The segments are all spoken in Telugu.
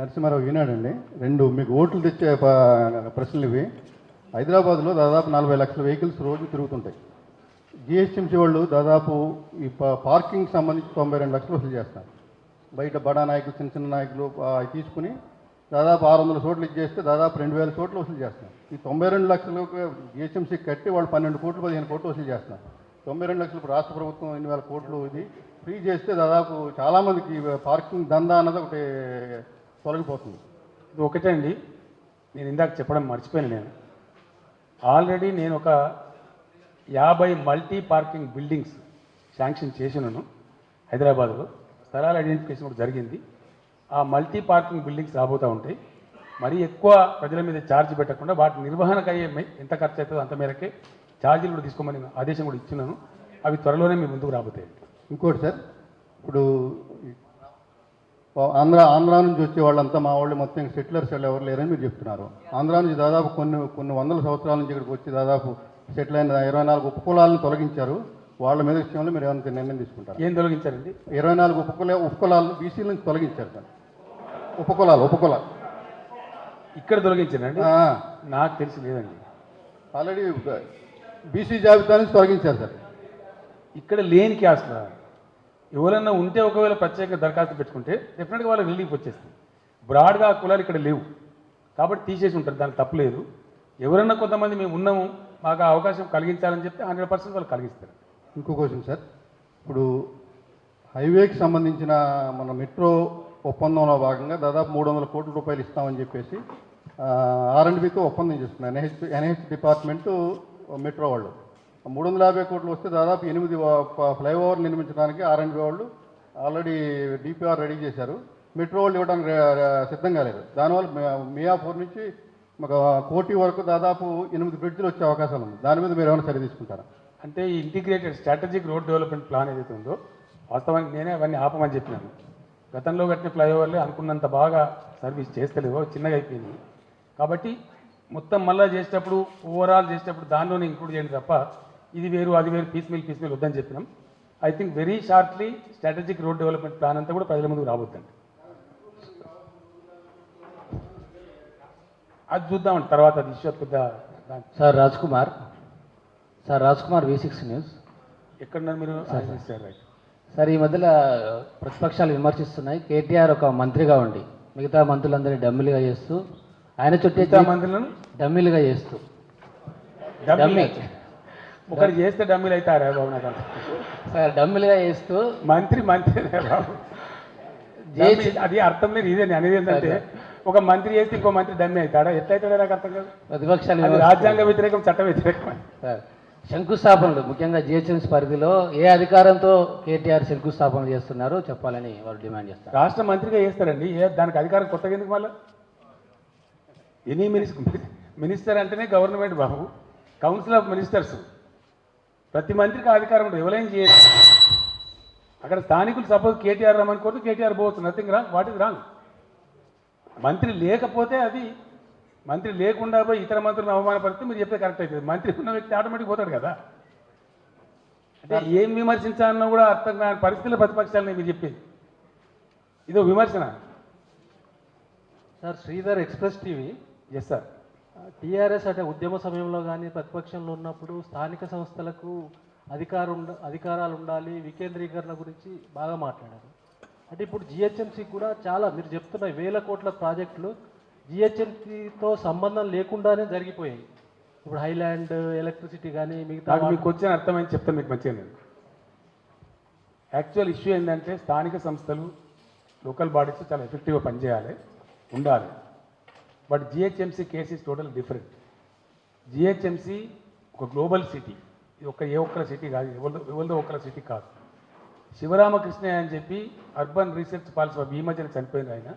నరసింహారావు ఈనాడండి. రెండు మీకు ఓట్లు తెచ్చే ప్రశ్నలు ఇవి. హైదరాబాద్లో దాదాపు 40 లక్షల వెహికల్స్ రోజు తిరుగుతుంటాయి. జిహెచ్ఎంసీ వాళ్ళు దాదాపు ఈ పార్కింగ్ సంబంధించి 92 లక్షలు వసూలు చేస్తారు. బయట బడా నాయకులు, చిన్న చిన్న నాయకులు తీసుకుని దాదాపు 600 చోట్ల ఇచ్చేస్తే దాదాపు 2000 చోట్ల వసూలు చేస్తున్నారు. ఈ 92 లక్షలు జిహెచ్ఎంసీ కట్టి వాళ్ళు 12 కోట్లు 15 కోట్లు వసూలు చేస్తున్నారు. 92 లక్షలు ఇప్పుడు రాష్ట్ర ప్రభుత్వం 8,000 కోట్లు ఇది ఫ్రీ చేస్తే దాదాపు చాలామందికి పార్కింగ్ దందా అన్నది ఒకటి తొలగిపోతుంది. ఇది ఒకటే అండి, నేను ఇందాక చెప్పడం మర్చిపోయాను. నేను ఆల్రెడీ నేను ఒక 50 మల్టీ పార్కింగ్ బిల్డింగ్స్ శాంక్షన్ చేసినాను. హైదరాబాద్లో స్థలాల ఐడెంటిఫికేషన్ కూడా జరిగింది. ఆ మల్టీ పార్కింగ్ బిల్డింగ్స్ రాబోతూ ఉంటాయి. మరీ ఎక్కువ ప్రజల మీద ఛార్జ్ పెట్టకుండా వాటి నిర్వహణకు అయ్యే ఎంత ఖర్చు అవుతుందో అంత మేరకే ఛార్జీలు కూడా తీసుకోమని ఆదేశం కూడా ఇచ్చినాను. అవి త్వరలోనే మీ ముందుకు రాబోతాయి. ఇంకోటి సార్, ఇప్పుడు ఆంధ్ర నుంచి వచ్చే వాళ్ళంతా మా వాళ్ళు మొత్తం సెటిలర్స్ ఎవరు లేరని మీరు చెప్తున్నారు. ఆంధ్ర నుంచి దాదాపు కొన్ని వందల సంవత్సరాల నుంచి ఇక్కడికి వచ్చి దాదాపు సెటిల్ అయిన 24 ఉపకులాలను తొలగించారు. వాళ్ళ మీద విషయంలో మీరు ఏమైనా నిర్ణయం తీసుకుంటారు? ఏం తొలగించారండి? 24 ఉపకులాలను బీసీల నుంచి తొలగించారు సార్. ఉపకులాలు ఇక్కడ తొలగించారండి? నాకు తెలిసి లేదండి. ఆల్రెడీ బీసీ జాబితా నుంచి తొలగించారు సార్. ఇక్కడ లేని క్యాస్ట్ ఎవరన్నా ఉంటే ఒకవేళ ప్రత్యేక దరఖాస్తు పెట్టుకుంటే డెఫినెట్గా వాళ్ళకి రిలీఫ్ వచ్చేస్తుంది. బ్రాడ్గా ఆ కులాలు ఇక్కడ లేవు కాబట్టి తీసేసి ఉంటారు, దానికి తప్పలేదు. ఎవరన్నా కొంతమంది మేము ఉన్నాము, మాకు అవకాశం కలిగించాలని చెప్తే 100% వాళ్ళు కలిగిస్తారు. ఇంకో క్వశ్చన్ సార్, ఇప్పుడు హైవేకి సంబంధించిన మన మెట్రో ఒప్పందంలో భాగంగా దాదాపు 300 కోట్ల రూపాయలు ఇస్తామని చెప్పేసి R&Bతో ఒప్పందం చేస్తున్నారు ఎన్హెచ్ డిపార్ట్మెంటు మెట్రో వాళ్ళు. 350 కోట్లు వస్తే దాదాపు 8 ఫ్లైఓవర్లు నిర్మించడానికి R&B వాళ్ళు ఆల్రెడీ డిపిఆర్ రెడీ చేశారు. మెట్రో వాళ్ళు ఇవ్వడానికి సిద్ధంగా లేదు. దానివల్ల మియాపూర్ నుంచి ఒక కోటి వరకు దాదాపు 8 బ్రిడ్జ్లు వచ్చే అవకాశాలు ఉంది. దాని మీద మీరు ఏమైనా సరి తీసుకుంటారా? అంటే ఈ integrated strategic road development plan ఏదైతే ఉందో వాస్తవానికి నేనే అవన్నీ ఆపమని చెప్పినాను. గతంలో కట్టిన ఫ్లైఓవర్లే అనుకున్నంత బాగా సర్వీస్ చేస్తలేవో, చిన్నగా అయిపోయింది. కాబట్టి మొత్తం మళ్ళీ చేసేటప్పుడు ఓవరాల్ చేసేటప్పుడు దానిలోనే ఇంక్లూడ్ చేయండి తప్ప ఇది వేరు అది వేరు పీస్మీల్ వద్దని చెప్పినాం. I think very shortly strategic road development plan అంతా కూడా ప్రజల ముందుకు రాబోద్దండి. అది చూద్దామండి తర్వాత. అది ఇష్యూ పెద్ద. Sir Raj Kumar V6 news. ఎక్కడున్నారు మీరు? సార్, ఈ మధ్యలో ప్రతిపక్షాలు విమర్శిస్తున్నాయి కేటీఆర్ ఒక మంత్రిగా ఉండి మిగతా మంత్రులందరినీ డమ్మిలుగా చేస్తూ, ఆయన చుట్టూ మంత్రులను డమ్మిలుగా చేస్తూ ఒకటి చేస్తే డమ్మీలు అవుతారా బాబు? నాకు సార్ డమ్మిలుగా చేస్తూ మంత్రి బాబు అది అర్థం లేదు. ఇదే అనేది ఏంటంటే ఒక మంత్రి చేస్తే ఇంకో మంత్రి డమ్మి అవుతాడా? ఎట్లయితాడా నాకు అర్థం కాదు. ప్రతిపక్షాలు రాజ్యాంగ వ్యతిరేకం, చట్ట వ్యతిరేకం. సార్ శంకుస్థాపనలు ముఖ్యంగా జిహెచ్ఎంసీ పరిధిలో ఏ అధికారంతో కేటీఆర్ శంకుస్థాపనలు చేస్తున్నారో చెప్పాలని వారు డిమాండ్ చేస్తారు. రాష్ట్ర మంత్రిగా చేస్తారండి, దానికి అధికారం కొత్తగా ఎందుకు? మళ్ళీ ఎనీ మినిస్టర్ అంటేనే government Babu, council of ministers. ప్రతి మంత్రికి అధికారం ఉంటుంది, ఎవరైనా చేయొచ్చు. అక్కడ స్థానికులు సపోజ్ కేటీఆర్ రమ్మని కోరితే కేటీఆర్ పోవచ్చు, nothing wrong. What is wrong? మంత్రి లేకపోతే అది, మంత్రి లేకుండా పోయి ఇతర మంత్రులను అవమానపరిస్తే మీరు చెప్తే కరెక్ట్ అవుతుంది. మంత్రి ఉన్న వ్యక్తి ఆటోమేటిక్ పోతాడు కదా. అంటే ఏం విమర్శించాలన్నా కూడా అర్థం కాని పరిస్థితుల ప్రతిపక్షాలని మీరు చెప్పేది ఇదో విమర్శన. Sir Sridhar Express TV. Yes sir. TRS అంటే ఉద్యమ సమయంలో కానీ ప్రతిపక్షంలో ఉన్నప్పుడు స్థానిక సంస్థలకు అధికారాలు ఉండాలి, వికేంద్రీకరణ గురించి బాగా మాట్లాడారు. అంటే ఇప్పుడు జిహెచ్ఎంసీ కూడా చాలా మీరు చెప్తున్న 1000 కోట్ల ప్రాజెక్టులు జిహెచ్ఎంసీతో సంబంధం లేకుండానే జరిగిపోయాయి. ఇప్పుడు హైలాండ్ ఎలక్ట్రిసిటీ కానీ మిగతా మీకు వచ్చిన అర్థమైంది చెప్తాను మీకు మంచిగా. నేను యాక్చువల్ ఇష్యూ ఏంటంటే స్థానిక సంస్థలు, లోకల్ బాడీస్ చాలా ఎఫెక్టివ్గా పనిచేయాలి, ఉండాలి. But GHMC case is total different. GHMC ఒక గ్లోబల్ సిటీ. ఇది ఏ ఒక్కల సిటీ కాదు, ఎవరిదో ఒక్కల సిటీ కాదు. శివరామకృష్ణయ్య అని చెప్పి అర్బన్ రీసెర్చ్ పాలసీ ఈ మధ్యన చనిపోయిన ఆయన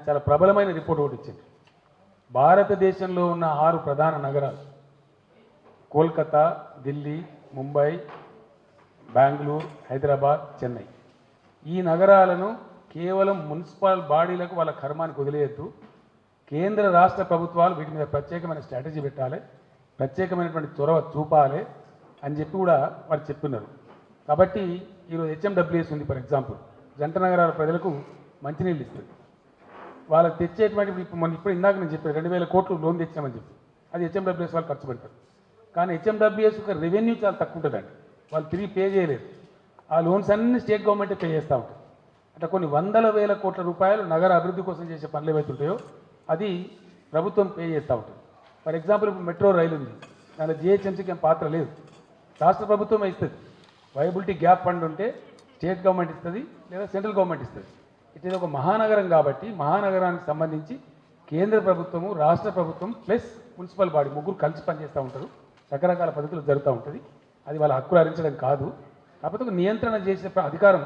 చాలా ప్రబలమైన రిపోర్ట్ ఒకటి ఇచ్చింది. భారతదేశంలో ఉన్న 6 ప్రధాన నగరాలు కోల్కతా, ఢిల్లీ, ముంబై, బెంగళూరు, హైదరాబాద్, చెన్నై. ఈ నగరాలను కేవలం మున్సిపల్ బాడీలకు వాళ్ళ కర్మానికి వదిలేయద్దు. కేంద్ర రాష్ట్ర ప్రభుత్వాలు వీటి మీద ప్రత్యేకమైన స్ట్రాటజీ పెట్టాలి, ప్రత్యేకమైనటువంటి చొరవ చూపాలి అని చెప్పి కూడా వారు చెప్తున్నారు. కాబట్టి ఈరోజు HMWS ఉంది. ఫర్ ఎగ్జాంపుల్ జంట నగరాల ప్రజలకు మంచినీళ్ళు ఇస్తుంది. వాళ్ళకి తెచ్చేటువంటి ఇప్పుడు ఇందాక నేను చెప్పాను 2,000 కోట్లు లోన్ తెచ్చామని చెప్పి అది హెచ్ఎండబ్ల్యూఎస్ వాళ్ళు ఖర్చు పెడతారు. కానీ హెచ్ఎండబ్ల్యూఎస్ యొక్క రెవెన్యూ చాలా తక్కువ ఉంటుందండి. వాళ్ళు తిరిగి పే చేయలేరు. ఆ లోన్స్ అన్ని స్టేట్ గవర్నమెంటే పే చేస్తూ ఉంటారు. అంటే కొన్ని వందల వేల కోట్ల రూపాయలు నగర అభివృద్ధి కోసం చేసే పనులు ఏవైతుంటాయో అది ప్రభుత్వం పే చేస్తూ ఉంటుంది. ఫర్ ఎగ్జాంపుల్ ఇప్పుడు మెట్రో రైలు ఉంది, దానిలో జిహెచ్ఎంసీకి ఏం పాత్ర లేదు, రాష్ట్ర ప్రభుత్వమే ఇస్తుంది. వైబిలిటీ గ్యాప్ ఫండ్ ఉంటే స్టేట్ గవర్నమెంట్ ఇస్తుంది లేదా సెంట్రల్ గవర్నమెంట్ ఇస్తుంది. ఇది ఒక మహానగరం కాబట్టి మహానగరానికి సంబంధించి కేంద్ర ప్రభుత్వము రాష్ట్ర ప్రభుత్వం ప్లస్ మున్సిపల్ బాడీ ముగ్గురు కలిసి పనిచేస్తూ ఉంటారు. రకరకాల పద్ధతులు జరుగుతూ ఉంటుంది. అది వాళ్ళ హక్కులు హరించడం కాదు. కాకపోతే ఒక నియంత్రణ చేసే అధికారం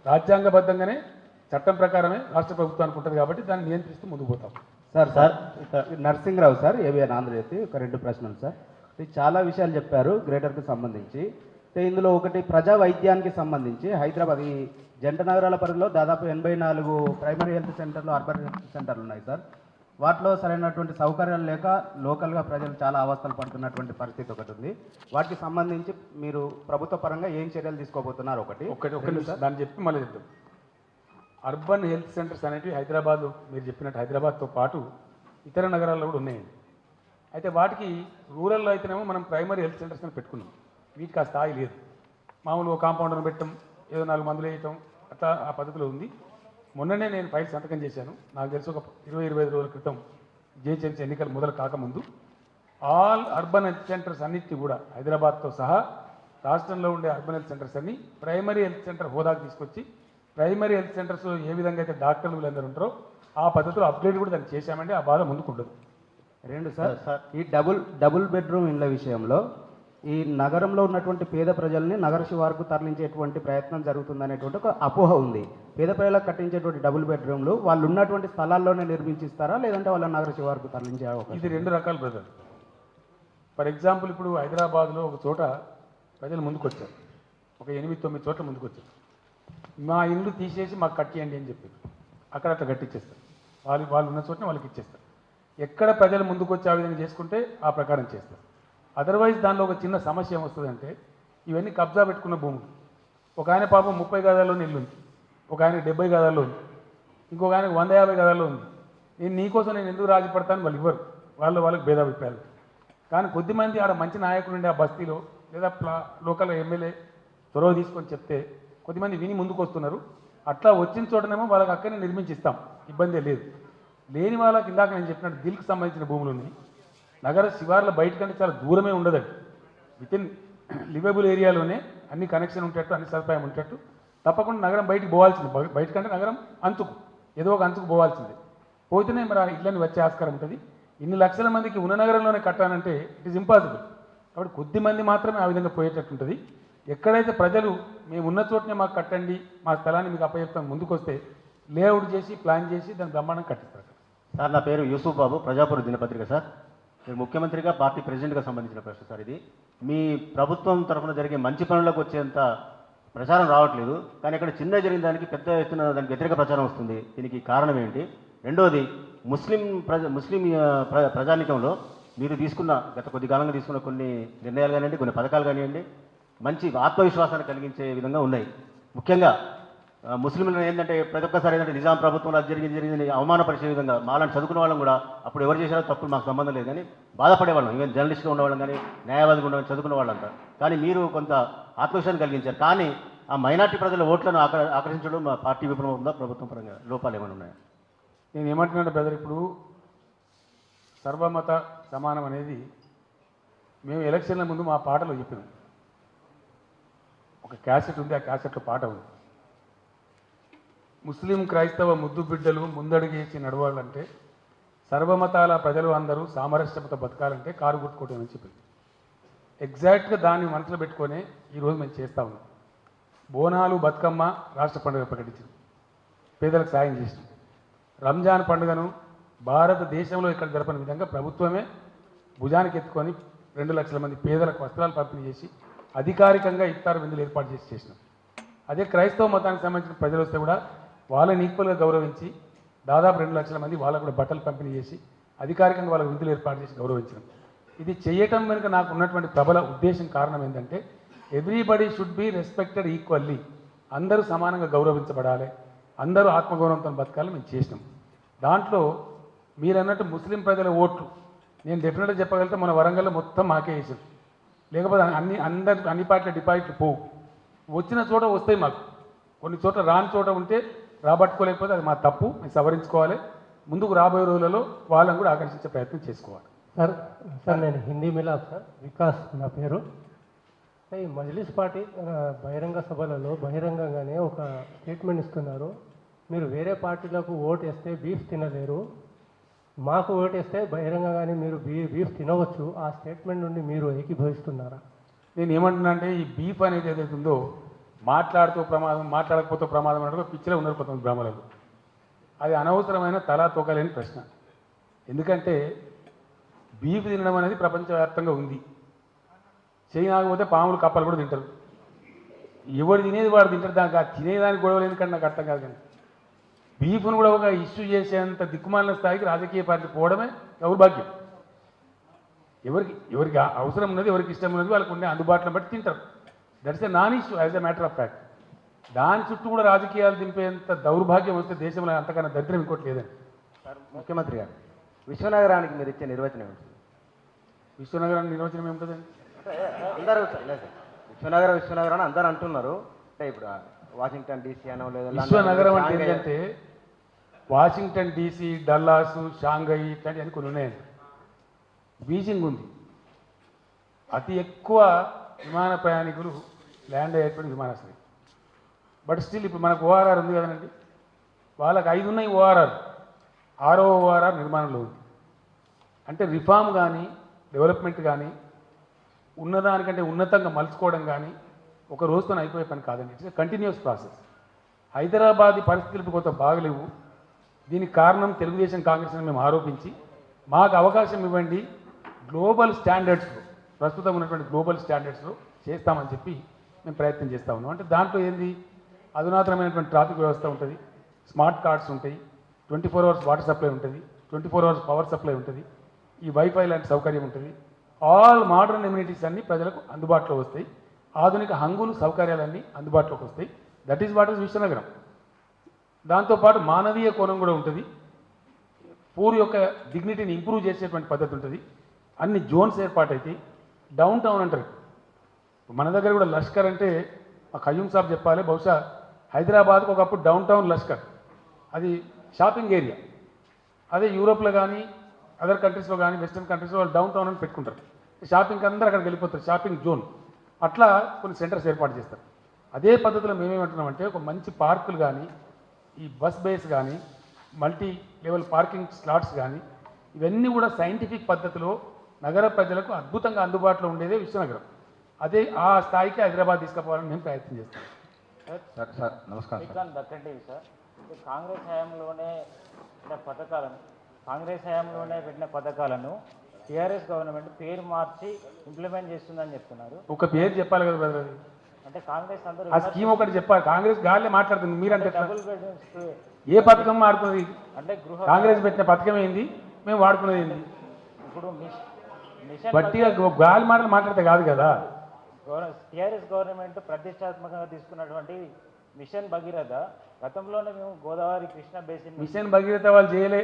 రాజ్యాంగబద్ధంగానే చట్టం ప్రకారమే రాష్ట్ర ప్రభుత్వానికి ఉంటుంది కాబట్టి దాన్ని నియంత్రిస్తూ ముందుకు పోతాం. Sir Narasimharao sir, ABN Andhrajyothi. ఒక 2 ప్రశ్నలు సార్. ఇది చాలా విషయాలు చెప్పారు గ్రేటర్కి సంబంధించి. ఇందులో ఒకటి ప్రజా వైద్యానికి సంబంధించి హైదరాబాద్ ఈ జంట నగరాల పరిధిలో దాదాపు 84 ప్రైమరీ హెల్త్ సెంటర్లు, అర్బన్ హెల్త్ సెంటర్లు ఉన్నాయి సార్. వాటిలో సరైనటువంటి సౌకర్యాలు లేక లోకల్గా ప్రజలు చాలా అవస్థలు పడుతున్నటువంటి పరిస్థితి ఒకటి ఉంది. వాటికి సంబంధించి మీరు ప్రభుత్వ పరంగా ఏం చర్యలు తీసుకోబోతున్నారు? ఒకటి దాన్ని చెప్పి మళ్ళీ చెప్తాం. అర్బన్ హెల్త్ సెంటర్స్ అనేవి హైదరాబాద్, మీరు చెప్పినట్టు హైదరాబాద్తో పాటు ఇతర నగరాల్లో కూడా ఉన్నాయండి. అయితే వాటికి రూరల్లో అయితేనేమో మనం ప్రైమరీ హెల్త్ సెంటర్స్ అని పెట్టుకున్నాం. వీటికి ఆ స్థాయి లేదు. మామూలు కాంపౌండర్ని పెట్టడం, ఏదో 4 మందులు వేయటం అట్లా ఆ పద్ధతిలో ఉంది. మొన్ననే నేను ఫైల్ సంతకం చేశాను. నాకు తెలిసి ఒక 20-25 రోజుల క్రితం జిహెచ్ఎంసీ ఎన్నికలు మొదలు కాకముందు ఆల్ అర్బన్ హెల్త్ సెంటర్స్ అన్నిటిని కూడా హైదరాబాద్తో సహా రాష్ట్రంలో ఉండే అర్బన్ హెల్త్ సెంటర్స్ అన్ని ప్రైమరీ హెల్త్ సెంటర్ హోదాకు తీసుకొచ్చి ప్రైమరీ హెల్త్ సెంటర్స్ ఏ విధంగా అయితే డాక్టర్లు వీళ్ళందరూ ఉంటారో ఆ పద్ధతిలో అప్గ్రేడ్ కూడా దాన్ని చేశామంటే ఆ బాధ ముందుకు ఉండదు. 2 సార్, ఈ డబుల్ బెడ్రూమ్ ఇళ్ళ విషయంలో ఈ నగరంలో ఉన్నటువంటి పేద ప్రజల్ని నగర శివారుకు తరలించేటువంటి ప్రయత్నం జరుగుతుందనేటువంటి ఒక అపోహ ఉంది. పేద ప్రజలకు కట్టించేటువంటి డబుల్ బెడ్రూమ్లు వాళ్ళు ఉన్నటువంటి స్థలాల్లోనే నిర్మించిస్తారా, లేదంటే వాళ్ళ నగర శివారుకు తరలించే అవకాశం? ఇది 2 రకాలు బ్రదర్. ఫర్ ఎగ్జాంపుల్ ఇప్పుడు హైదరాబాద్లో ఒక చోట ప్రజలు ముందుకు వచ్చారు, ఒక 8-9 చోట్ల ముందుకు వచ్చారు. మా ఇల్లు తీసేసి మాకు కట్టియండి అని చెప్పి అక్కడ అట్లా కట్టించేస్తారు. వాళ్ళు ఉన్న చోటనే వాళ్ళకి ఇచ్చేస్తారు. ఎక్కడ ప్రజలు ముందుకు వచ్చి ఆ విధంగా చేసుకుంటే ఆ ప్రకారం చేస్తారు. అదర్వైజ్ దానిలో ఒక చిన్న సమస్య ఏమొస్తుందంటే ఇవన్నీ కబ్జా పెట్టుకున్న భూములు. ఒక ఆయన పాపం 30 గదాల్లోనే ఇల్లు ఉంది, ఒక ఆయన 70 గదాల్లో ఉంది, ఇంకొక ఆయనకు 150 గదాల్లో ఉంది. నీకోసం నేను ఎందుకు రాజీ పడతాను వాళ్ళు ఇవ్వరు, వాళ్ళకి భేదాభిప్రాయాలు. కానీ కొద్దిమంది ఆడ మంచి నాయకులు ఉండే ఆ బస్తీలో లేదా లోకల్ ఎమ్మెల్యే చొరవ తీసుకొని చెప్తే కొద్దిమంది విని ముందుకు వస్తున్నారు. అట్లా వచ్చిన చోటనేమో వాళ్ళకి అక్కడనే నిర్మించిస్తాం, ఇబ్బందే లేదు. లేని వాళ్ళకి ఇందాక నేను చెప్పినట్టు దిల్కి సంబంధించిన భూములు ఉన్నాయి. నగర శివార్ల బయటకంటే చాలా దూరమే ఉండదండి. వితిన్ లివబుల్ ఏరియాలోనే అన్ని కనెక్షన్ ఉండేటట్టు, అన్ని సదుపాయం ఉండేటట్టు తప్పకుండా నగరం బయటికి పోవాల్సింది. బయటకంటే నగరం అంచుకు, ఏదో ఒక అంచుకు పోవాల్సిందే. పోతేనే మరి ఆ ఇళ్ళని వచ్చే ఆస్కారం ఉంటుంది. ఇన్ని లక్షల మందికి ఉన్న నగరంలోనే కట్టాలంటే ఇట్ ఈస్ ఇంపాసిబుల్. కాబట్టి కొద్ది మంది మాత్రమే ఆ విధంగా పోయేటట్టు ఉంటుంది. ఎక్కడైతే ప్రజలు మేము ఉన్న చోటనే మాకు కట్టండి, మా స్థలాన్ని మీకు అప్పచెప్తాం ముందుకు వస్తే లేఅవుట్ చేసి ప్లాన్ చేసి దాన్ని బ్రహ్మాండం కట్టిస్తారు. సార్, నా పేరు యూసుఫ్ బాబు, ప్రజాపురం దినపత్రిక. సార్, మీరు ముఖ్యమంత్రిగా పార్టీ ప్రెసిడెంట్గా సంబంధించిన ప్రశ్న సార్ ఇది. మీ ప్రభుత్వం తరఫున జరిగే మంచి పనులకు వచ్చేంత ప్రచారం రావట్లేదు, కానీ ఇక్కడ చిన్న జరిగిన దానికి పెద్ద ఎత్తున దానికి వ్యతిరేక ప్రచారం వస్తుంది. దీనికి కారణం ఏంటి? రెండోది, ముస్లిం ప్రజానికంలో మీరు తీసుకున్న గత కొద్ది కాలంగా తీసుకున్న కొన్ని నిర్ణయాలు కానివ్వండి, కొన్ని పథకాలు కానివ్వండి, మంచి ఆత్మవిశ్వాసాన్ని కలిగించే విధంగా ఉన్నాయి. ముఖ్యంగా ముస్లింలు ఏంటంటే ప్రతి ఒక్కసారి ఏంటంటే నిజాం ప్రభుత్వంలో అది జరిగింది అవమానపరిచే విధంగా మాలాంటి చదువుకున్న వాళ్ళం కూడా అప్పుడు ఎవరు చేశారో తప్పులు మాకు సంబంధం లేదు కానీ బాధపడేవాళ్ళం. ఈవెన్ జర్నలిస్ట్గా ఉండేవాళ్ళం కానీ న్యాయవాదిగా ఉండేవాళ్ళం, చదువుకున్న వాళ్ళంతా. కానీ మీరు కొంత ఆత్మవిశ్వాసాన్ని కలిగించారు. కానీ ఆ మైనార్టీ ప్రజల ఓట్లను ఆకర్షించడం మా పార్టీ విఫలం ఉందా, ప్రభుత్వం పరంగా లోపాలు ఏమైనా ఉన్నాయా? నేను ఏమంటున్నాను బ్రదర్, ఇప్పుడు సర్వమత సమానం అనేది మేము ఎలక్షన్ల ముందు మా పాటలో చెప్పినాం. ఒక క్యాసెట్ ఉంది, ఆ క్యాసెట్లో పాట ఉంది. ముస్లిం క్రైస్తవ ముద్దు బిడ్డలు ముందడుగేసి నడవాలంటే, సర్వమతాల ప్రజలు అందరూ సామరస్యమత బతకాలంటే కారు గుర్తుకోవటం అని చెప్పింది. ఎగ్జాక్ట్గా దాన్ని మనసులో పెట్టుకొని ఈరోజు మేము చేస్తూ ఉన్నాం. బోనాలు బతుకమ్మ రాష్ట్ర పండుగ ప్రకటించింది, పేదలకు సాయం చేసింది. రంజాన్ పండుగను భారతదేశంలో ఇక్కడ జరపని విధంగా ప్రభుత్వమే భుజానికి ఎత్తుకొని 2 లక్షల మంది పేదలకు వస్త్రాలు పంపిణీ చేసి అధికారికంగా ఇఫ్తార్ విందులు ఏర్పాటు చేసినాం. అదే క్రైస్తవ మతానికి సంబంధించిన ప్రజలు వస్తే కూడా వాళ్ళని ఈక్వల్గా గౌరవించి దాదాపు 2 లక్షల మంది వాళ్ళకు కూడా బట్టలు పంపిణీ చేసి అధికారికంగా వాళ్ళకి విందులు ఏర్పాటు చేసి గౌరవించడం. ఇది చేయటం వెనుక నాకు ఉన్నటువంటి ప్రబల ఉద్దేశం కారణం ఏంటంటే everybody should be respected equally. అందరూ సమానంగా గౌరవించబడాలి, అందరూ ఆత్మగౌరవంతో బతకాలి మేము చేసినాం. దాంట్లో మీరు అన్నట్టు ముస్లిం ప్రజల ఓట్లు నేను డెఫినెట్గా చెప్పగలిగితే మన వరంగల్లో మొత్తం మాకే వేసారు. లేకపోతే అన్ని పార్టీల డిపాజిట్లు పోవు. వచ్చిన చోట వస్తాయి మాకు. కొన్ని చోట్ల రాని చోట ఉంటే రాబట్టుకోలేకపోతే అది మా తప్పు, మేము సవరించుకోవాలి. ముందుకు రాబోయే రోజులలో వాళ్ళని కూడా ఆకర్షించే ప్రయత్నం చేసుకోవాలి. సార్ నేను హిందీ మిలాప్ సార్, వికాస్ నా పేరు. ఈ మజ్లిస్ పార్టీ బహిరంగ సభలలో బహిరంగంగానే ఒక స్టేట్మెంట్ ఇస్తున్నారు, మీరు వేరే పార్టీలకు ఓటు వేస్తే బీఫ్ తినలేరు, మాకు ఓటు వేస్తే బహిరంగంగానే మీరు బీఫ్ తినవచ్చు. ఆ స్టేట్మెంట్ నుండి మీరు ఏకీభవిస్తున్నారా? నేను ఏమంటున్నా అంటే ఈ బీఫ్ అనేది ఏదైతే ఉందో మాట్లాడుతూ ప్రమాదం, మాట్లాడకపోతే ప్రమాదం అంటే పిచ్చిలో ఉన్నారు కొంతమంది బ్రాహ్మణులు. అది అనవసరమైన తలా తోకలేని ప్రశ్న. ఎందుకంటే బీఫ్ తినడం అనేది ప్రపంచవ్యాప్తంగా ఉంది. చైనాకు పోతే పాములు కప్పలు కూడా తింటారు. ఎవరు తినేది వాడు తింటారు. దానికి తినేదానికి గొడవలు ఎందుకంటే నాకు అర్థం కాదు. కానీ బీఫ్ను కూడా ఒక ఇష్యూ చేసేంత దిక్కుమాలిన స్థాయికి రాజకీయ పార్టీ పోవడమే దౌర్భాగ్యం. ఎవరికి అవసరం ఉన్నది, ఎవరికి ఇష్టం ఉన్నది వాళ్ళకు ఉండే అందుబాటులో బట్టి తింటారు. That's a non issue as a matter of fact. దాని చుట్టూ కూడా రాజకీయాలు దింపేంత దౌర్భాగ్యం వస్తే దేశంలో అంతకన్నా దరిద్రం ఇంకోటి లేదండి. సార్ ముఖ్యమంత్రి గారు, విశ్వనగరానికి మీరు ఇచ్చే నిర్వచనం ఏంటి? విశ్వనగరానికి నిర్వచనం ఏముంటుందండి? అందరూ లేదు సార్, విశ్వనగరం అని అందరూ అంటున్నారు. అంటే ఇప్పుడు వాషింగ్టన్ డీసీ అనో లేదా విశ్వనగరం అంటే ఏంటంటే వాషింగ్టన్ డీసీ, డల్లాస్, షాంఘై ఇట్లాంటివన్నీ కొన్ని ఉన్నాయండి. బీజింగ్ ఉంది. అతి ఎక్కువ విమాన ప్రయాణికులు ల్యాండ్ అయ్యేటువంటి విమానాశ్రయం. బట్ స్టిల్ ఇప్పుడు మనకు ఓఆర్ఆర్ ఉంది కదండి, వాళ్ళకి 5 ఉన్నాయి ఓఆర్ఆర్, 6వ ఓఆర్ఆర్ నిర్మాణంలో ఉంది. అంటే రిఫార్మ్ కానీ డెవలప్మెంట్ కానీ ఉన్నదానికంటే ఉన్నతంగా మలుచుకోవడం కానీ ఒక రోజుతో అయిపోయే పని కాదండి. It's continuous process. హైదరాబాద్ పరిస్థితులు ఇప్పుడు కొంత బాగలేవు. దీనికి కారణం తెలుగుదేశం కాంగ్రెస్ అని మేము ఆరోపించి మాకు అవకాశం ఇవ్వండి, గ్లోబల్ స్టాండర్డ్స్లో ప్రస్తుతం ఉన్నటువంటి గ్లోబల్ స్టాండర్డ్స్లో చేస్తామని చెప్పి మేము ప్రయత్నం చేస్తూ ఉన్నాం. అంటే దాంట్లో ఏంది, అధునాతనమైనటువంటి ట్రాఫిక్ వ్యవస్థ ఉంటుంది, స్మార్ట్ కార్డ్స్ ఉంటాయి, 24 hours వాటర్ సప్లై ఉంటుంది, 24 hours పవర్ సప్లై ఉంటుంది, ఈ వైఫై లాంటి సౌకర్యం ఉంటుంది. ఆల్ మోడర్న్ ఎమ్యూనిటీస్ అన్నీ ప్రజలకు అందుబాటులో వస్తాయి. ఆధునిక హంగులు సౌకర్యాలన్నీ అందుబాటులోకి వస్తాయి. దట్ ఈజ్ వాట్ ఈజ్ విశ్వనగరం. దాంతోపాటు మానవీయ కోణం కూడా ఉంటుంది. పూర్ యొక్క డిగ్నిటీని ఇంప్రూవ్ చేసేటువంటి పద్ధతి ఉంటుంది. అన్ని జోన్స్ ఏర్పాటైతే డౌన్ టౌన్ అంటారు. మన దగ్గర కూడా లష్కర్ అంటే మా ఖయ్యూం సాబ్ చెప్పాలి, బహుశా హైదరాబాద్కు ఒకప్పుడు డౌన్ టౌన్ లష్కర్, అది షాపింగ్ ఏరియా. అదే యూరోప్లో కానీ అదర్ కంట్రీస్లో కానీ వెస్టర్న్ కంట్రీస్లో వాళ్ళు డౌన్ టౌన్ అని పెట్టుకుంటారు. షాపింగ్కి అందరూ అక్కడికి వెళ్ళిపోతారు, షాపింగ్ జోన్. అట్లా కొన్ని సెంటర్స్ ఏర్పాటు చేస్తారు. అదే పద్ధతిలో మేమేమంటున్నామంటే ఒక మంచి పార్కులు కానీ, ఈ బస్ బేస్ కానీ, మల్టీ లెవెల్ పార్కింగ్ స్లాట్స్ కానీ, ఇవన్నీ కూడా సైంటిఫిక్ పద్ధతిలో నగర ప్రజలకు అద్భుతంగా అందుబాటులో ఉండేదే విశ్వనగరం. అదే ఆ స్థాయికి హైదరాబాద్ తీసుకుపోవాలని మేము ప్రయత్నం చేస్తాం. సార్ నమస్కారం సార్. దక్కండి సార్. కాంగ్రెస్ హయాంలోనే పెట్టిన పథకాలను టీఆర్ఎస్ గవర్నమెంట్ పేరు మార్చి ఇంప్లిమెంట్ చేస్తుందని చెప్తున్నారు. ఒక పేరు చెప్పాలి కదా బ్రదర్. అది అంటే కాంగ్రెస్ అందరూ ఆ స్కీమ్ ఒకటి చెప్పాలి. కాంగ్రెస్ గాలిలో మాట్లాడుతుంది, మీరంటే డబుల్ బెడ్రూమ్స్ ఏ పథకం వాడుకున్నది? అంటే గృహ కాంగ్రెస్ పెట్టిన పథకం ఏంది, మేము వాడుకున్నది ఏంది? ఇప్పుడు మిషన్ బట్టిగా గాలి మాటలు మాట్లాడితే కాదు కదా. టీఆర్ఎస్ గవర్నమెంట్ ప్రతిష్టాత్మకంగా తీసుకున్నటువంటి మిషన్ భగీరథ గతంలోనే మేము గోదావరి కృష్ణ బేసిన్ మిషన్ భగీరథ వాళ్ళు చేయలే.